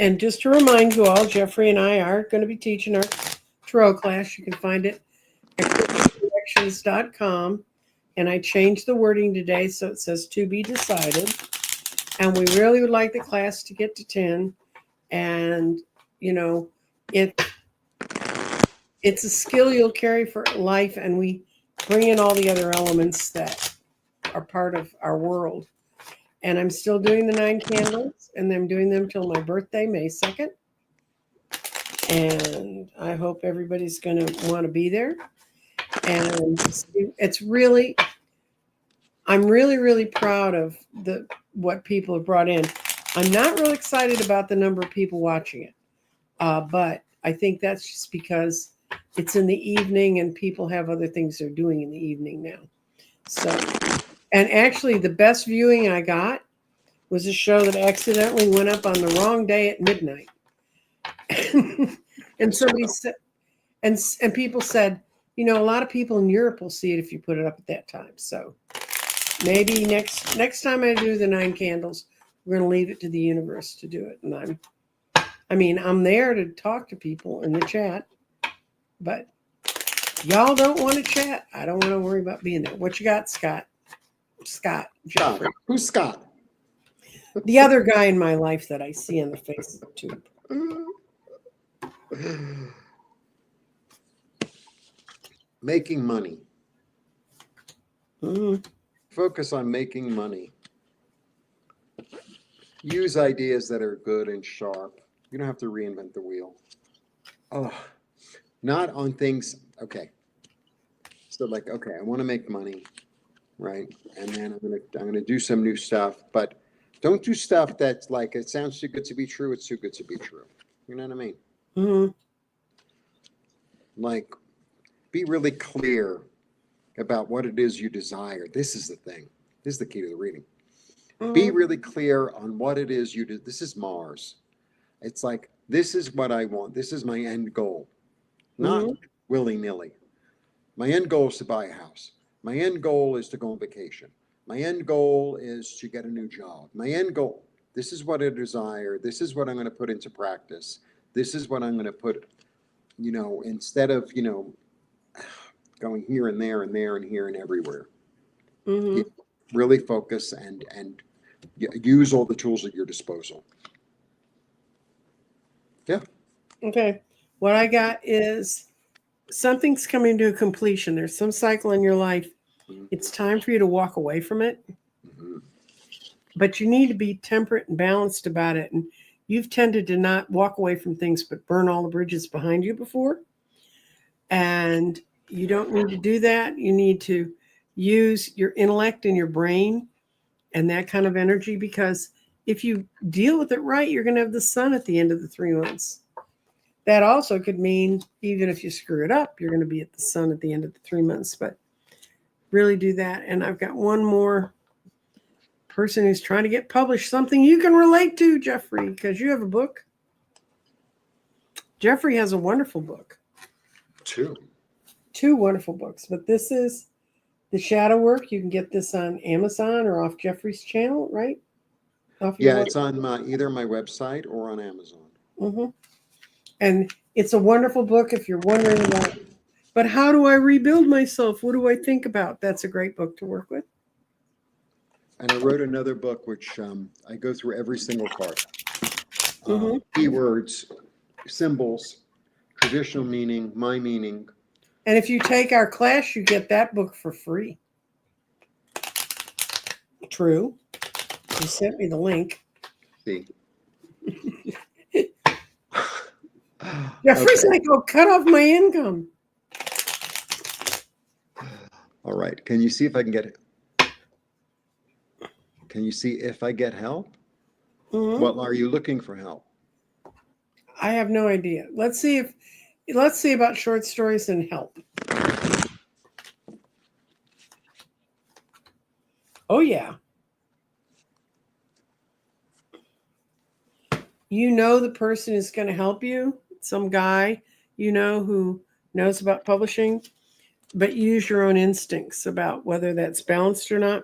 And just to remind you all, Jeffrey and I are going to be teaching our tarot class. You can find it at ChristianConnections.com. And I changed the wording today so it says to be decided. And we really would like the class to get to 10. And, it it's a skill you'll carry for life. And we bring in all the other elements that are part of our world. And I'm still doing the 9 candles, and I'm doing them till my birthday, May 2nd. And I hope everybody's going to want to be there. And I'm really, really proud of what people have brought in. I'm not really excited about the number of people watching it, but I think that's just because it's in the evening and people have other things they're doing in the evening now. So, and actually, the best viewing I got was a show that accidentally went up on the wrong day at midnight. And somebody said, and people said, a lot of people in Europe will see it if you put it up at that time. So maybe next time I do the 9 candles, we're going to leave it to the universe to do it. And I'm there to talk to people in the chat, but y'all don't want to chat. I don't want to worry about being there. What you got, Scott? Scott. Jeffrey. Who's Scott? The other guy in my life that I see on the face of the tube. Making money. Mm-hmm. Focus on making money. Use ideas that are good and sharp. You don't have to reinvent the wheel. Oh, not on things. Okay. So like, okay, I want to make money, right? And then I'm gonna do some new stuff, but don't do stuff that's like it sounds too good to be true. It's too good to be true. You know what I mean? Mm-hmm. Like, be really clear about what it is you desire. This is the thing. This is the key to the reading. Be Mm-hmm. really clear on what it is you do. This is Mars. It's like, this is what I want. This is my end goal, not Mm-hmm. willy nilly. My end goal is to buy a house. My end goal is to go on vacation. My end goal is to get a new job. My end goal, this is what I desire. This is what I'm going to put into practice. This is what I'm going to put, instead of, going here and there and there and here and everywhere. Mm-hmm. You really focus and use all the tools at your disposal. Yeah. Okay. What I got is something's coming to a completion. There's some cycle in your life. It's time for you to walk away from it, Mm-hmm. but you need to be temperate and balanced about it. And you've tended to not walk away from things, but burn all the bridges behind you before. And you don't need to do that. You need to use your intellect and your brain and that kind of energy, because if you deal with it right, you're going to have the sun at the end of the 3 months. That also could mean even if you screw it up, you're going to be at the sun at the end of the 3 months. But really do that. And I've got one more person who's trying to get published, something you can relate to, Jeffrey, because you have a book. Jeffrey has a wonderful book. Two wonderful books. But this is The Shadow Work. You can get this on Amazon or off Jeffrey's channel, right? Off your Yeah, it's on either my website or on Amazon. Mm-hmm. And it's a wonderful book if you're wondering about, but how do I rebuild myself? What do I think about? That's a great book to work with. And I wrote another book, which I go through every single card. Mm-hmm. Keywords, symbols, traditional meaning, my meaning. And if you take our class, you get that book for free. True. You sent me the link. See. Jeffrey's Okay. like, oh, cut off my income. All right. Can you see if I can get it? Can you see if I get help? Mm-hmm. Well, are you looking for help? I have no idea. Let's see about short stories and help. Oh yeah. You know the person is going to help you, some guy who knows about publishing, but use your own instincts about whether that's balanced or not,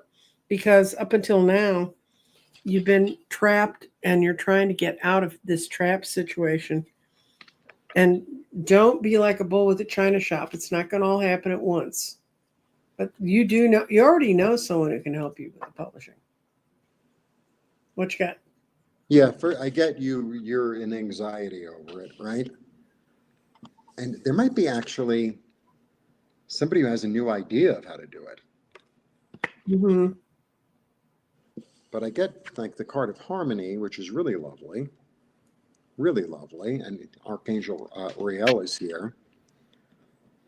because up until now you've been trapped and you're trying to get out of this trap situation. And don't be like a bull with a china shop. It's not going to all happen at once. But you already know someone who can help you with the publishing. What you got? Yeah, I get you're in anxiety over it, right? And there might be actually somebody who has a new idea of how to do it. Mm-hmm. But I get like the card of harmony, which is really lovely, and Archangel Uriel is here.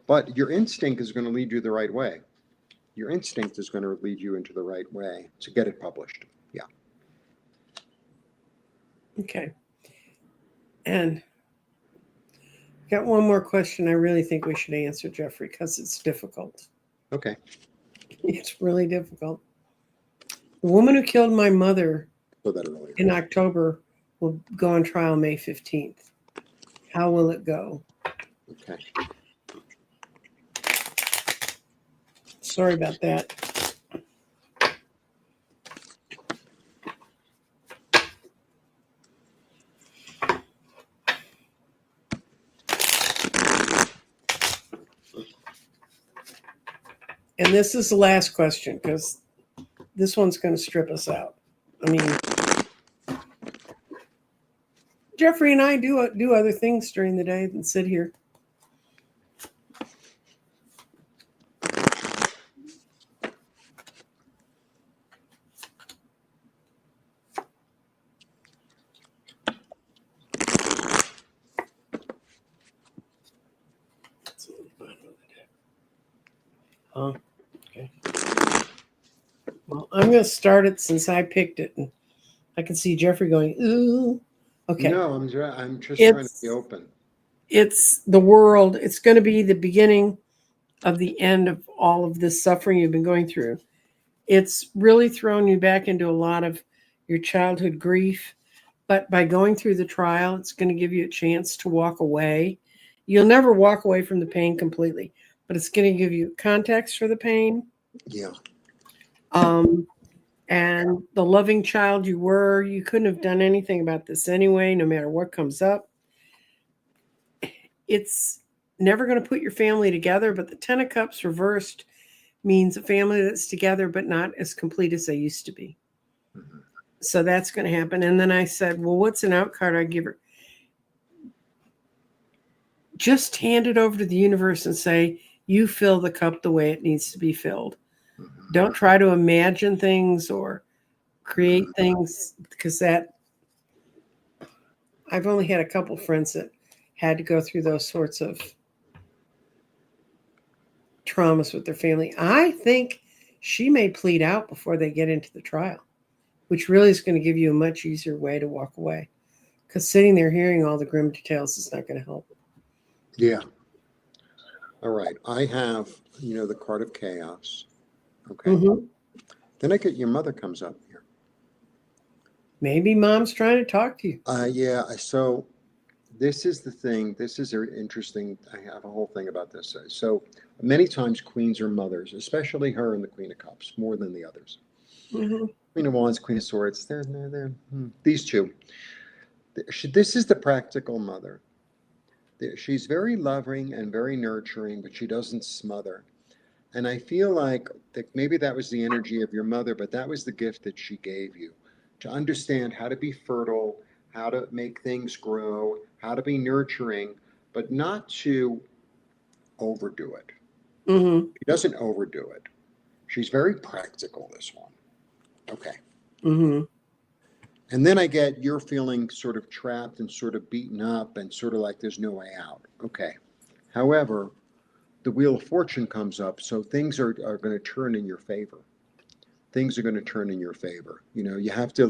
But your instinct is going to lead you the right way. Your instinct is going to lead you into the right way to get it published. Yeah. Okay. And got one more question I really think we should answer, Jeffrey, because it's difficult. Okay. It's really difficult. The woman who killed my mother in October will go on trial May 15th. How will it go? Okay. Sorry about that. And this is the last question because this one's going to strip us out. I mean, Jeffrey and I do other things during the day than sit here. Oh, okay. Well, I'm going to start it since I picked it. And I can see Jeffrey going, ooh. Okay. No, I'm just trying to be open. It's the world. It's going to be the beginning of the end of all of this suffering you've been going through. It's really thrown you back into a lot of your childhood grief. But by going through the trial, it's going to give you a chance to walk away. You'll never walk away from the pain completely, but it's going to give you context for the pain. Yeah. And the loving child you were, you couldn't have done anything about this anyway, no matter what comes up. It's never going to put your family together, but the 10 of Cups reversed means a family that's together, but not as complete as they used to be. Mm-hmm. So that's going to happen. And then I said, well, what's an out card I give her? Just hand it over to the universe and say, you fill the cup the way it needs to be filled. Mm-hmm. Don't try to imagine things or create things, because that I've only had a couple friends that had to go through those sorts of traumas with their family. I think she may plead out before they get into the trial, which really is going to give you a much easier way to walk away, because sitting there hearing all the grim details is not going to help. Yeah. All right. I have, the card of chaos. Okay. Mm-hmm. Then I get your mother comes up here. Maybe mom's trying to talk to you. Yeah. So this is the thing. This is interesting. I have a whole thing about this. So many times queens are mothers, especially her and the Queen of Cups, more than the others. Mm-hmm. Queen of Wands, Queen of Swords. These two. This is the practical mother. She's very loving and very nurturing, but she doesn't smother. And I feel like maybe that was the energy of your mother, but that was the gift that she gave you, to understand how to be fertile, how to make things grow, how to be nurturing, but not to overdo it. Mm-hmm. She doesn't overdo it. She's very practical, this one. Okay. Mm-hmm. And then I get you're feeling sort of trapped and sort of beaten up and sort of like there's no way out. Okay. However, the Wheel of Fortune comes up, so things are going to turn in your favor. Things are going to turn in your favor. You have to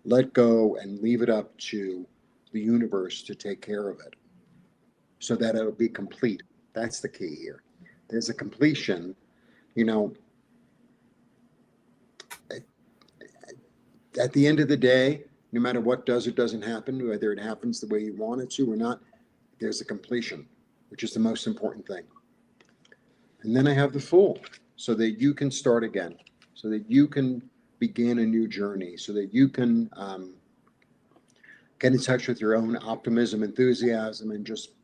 let go and leave it up to the universe to take care of it so that it'll be complete. That's the key here. There's a completion, at the end of the day, no matter what does or doesn't happen, whether it happens the way you want it to or not, there's a completion, which is the most important thing. And then I have the Fool, so that you can start again, so that you can begin a new journey, so that you can get in touch with your own optimism, enthusiasm, and just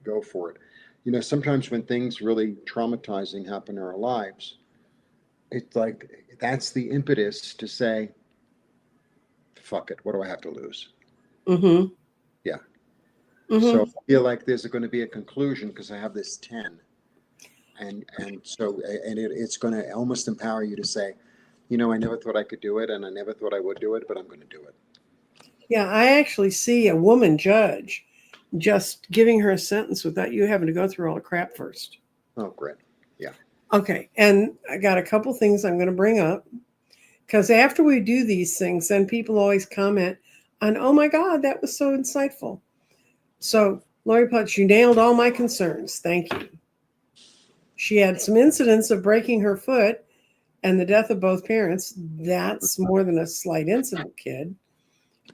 go for it. Sometimes when things really traumatizing happen in our lives, it's like that's the impetus to say, fuck it, what do I have to lose? Mm-hmm. Yeah. Mm-hmm. So I feel like there's going to be a conclusion because I have this 10. And it's going to almost empower you to say, I never thought I could do it, and I never thought I would do it, but I'm going to do it. Yeah, I actually see a woman judge just giving her a sentence without you having to go through all the crap first. Oh, great. Yeah. Okay, and I got a couple things I'm going to bring up, because after we do these things, then people always comment on, oh my God, that was so insightful. So, Lori Putz, you nailed all my concerns. Thank you. She had some incidents of breaking her foot and the death of both parents. That's more than a slight incident, kid.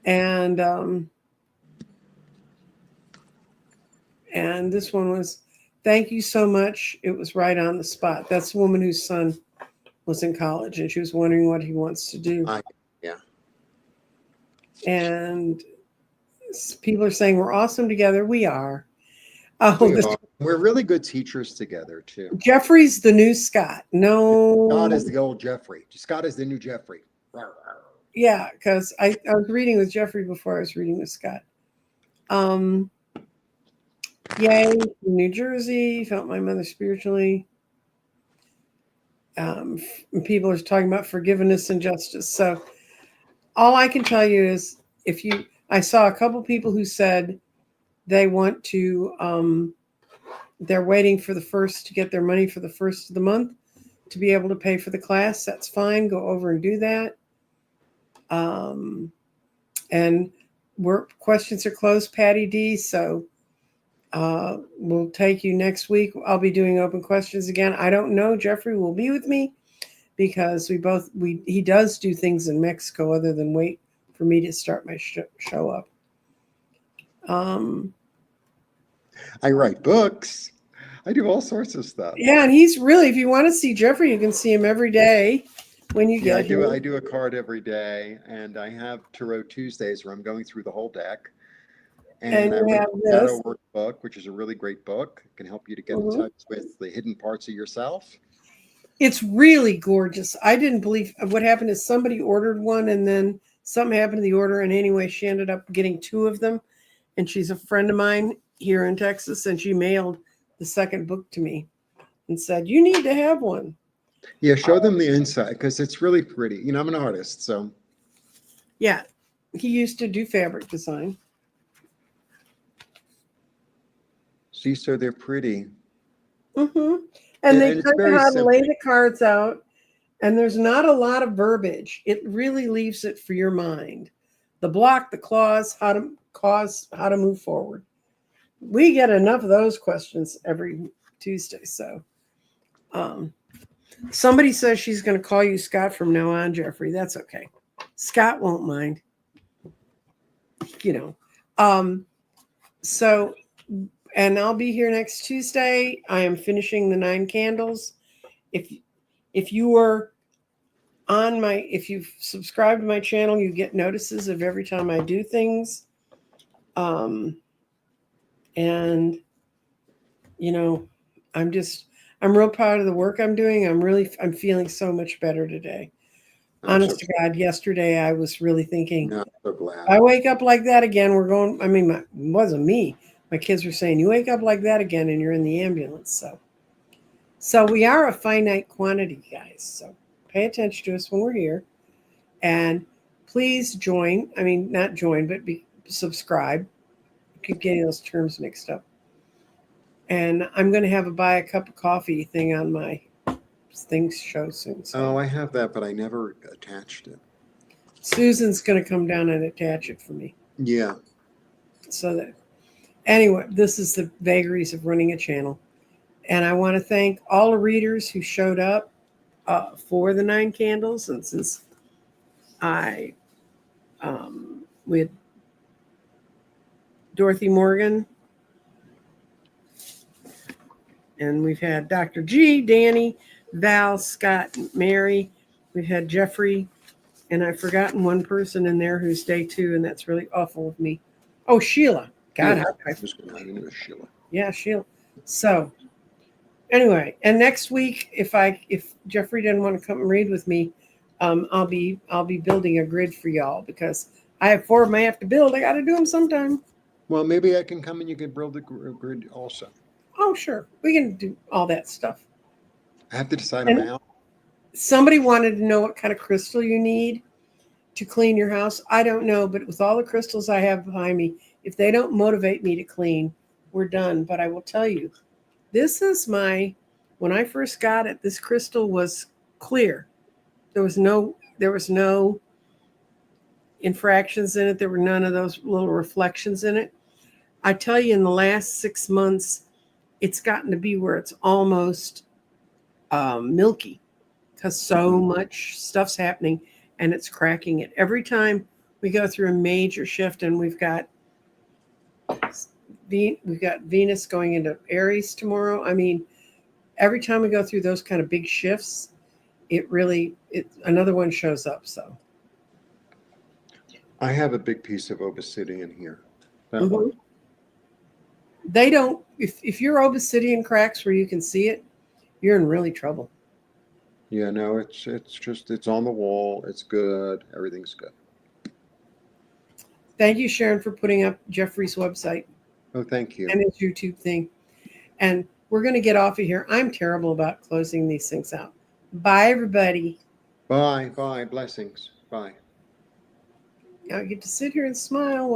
And this one was, thank you so much. It was right on the spot. That's the woman whose son was in college, and she was wondering what he wants to do. Yeah. And people are saying we're awesome together. We are. We're really good teachers together, too. Jeffrey's the new Scott. No. Scott is the old Jeffrey. Scott is the new Jeffrey. Yeah, because I was reading with Jeffrey before I was reading with Scott. Yay, New Jersey. Felt my mother spiritually. People are talking about forgiveness and justice. So all I can tell you is I saw a couple people who said they want to, they're waiting for the first to get their money for the first of the month. to be able to pay for the class, that's fine. Go over and do that. And work questions are closed, Patty D. So we'll take you next week. I'll be doing open questions again. I don't know. Jeffrey will be with me because he does do things in Mexico other than wait for me to start my show up. I write books. I do all sorts of stuff. Yeah, and he's really, if you want to see Jeffrey, you can see him every day when you get here. I do a card every day, and I have Tarot Tuesdays where I'm going through the whole deck. And I wrote a Shadow Workbook, which is a really great book. It can help you to get in touch with the hidden parts of yourself. It's really gorgeous. I didn't believe what happened is somebody ordered one and then something happened to the order. And anyway, she ended up getting 2 of them. And she's a friend of mine here in Texas. And she mailed the second book to me and said, you need to have one. Yeah, show them the inside because it's really pretty. You know, I'm an artist, so. Yeah, he used to do fabric design. See, so they're pretty. Mm-hmm. And they tell you how to lay the cards out. And there's not a lot of verbiage. It really leaves it for your mind. The block, the clause, how to move forward. We get enough of those questions every Tuesday. So somebody says she's going to call you Scott from now on, Jeffrey. That's okay. Scott won't mind. You know. So, and I'll be here next Tuesday. I am finishing the 9 candles. If you are if you've subscribed to my channel, you get notices of every time I do things. And you know, I'm real proud of the work I'm doing. I'm feeling so much better today. Honest to God, yesterday I was really thinking, so glad. I wake up like that again. It wasn't me. My kids were saying, you wake up like that again and you're in the ambulance. So we are a finite quantity, guys. So pay attention to us when we're here. And please join. I mean, not join, but subscribe. I keep getting those terms mixed up. And I'm going to have a buy a cup of coffee thing on my things show soon. So. Oh, I have that, but I never attached it. Susan's going to come down and attach it for me. Yeah. So that, anyway, this is the vagaries of running a channel. And I want to thank all the readers who showed up for the 9 candles. And since we had Dorothy Morgan, and we've had Dr. G, Danny, Val, Scott, Mary. We've had Jeffrey, and I've forgotten one person in there who's day 2, and that's really awful of me. Oh, Sheila. God, I was going to Sheila. Yeah, Sheila. So anyway, and next week, if Jeffrey didn't want to come and read with me, I'll be building a grid for y'all because I have 4 of them I have to build. I got to do them sometime. Well, maybe I can come and you can build the grid also. Oh, sure. We can do all that stuff. I have to decide on now. Somebody wanted to know what kind of crystal you need to clean your house. I don't know, but with all the crystals I have behind me, if they don't motivate me to clean, we're done. But I will tell you, this is when I first got it, this crystal was clear. There was no infractions in it. There were none of those little reflections in it. I tell you, in the last 6 months, it's gotten to be where it's almost milky because so much stuff's happening and it's cracking it. Every time we go through a major shift, and we've got Venus going into Aries tomorrow. I mean, every time we go through those kind of big shifts, another one shows up. So I have a big piece of obsidian here. That one. They don't, if your obsidian cracks where you can see it, you're in really trouble. Yeah, no, it's on the wall. It's good. Everything's good. Thank you, Sharon, for putting up Jeffrey's website. Oh, thank you. And his YouTube thing. And we're going to get off of here. I'm terrible about closing these things out. Bye, everybody. Bye. Blessings. Bye. I get to sit here and smile while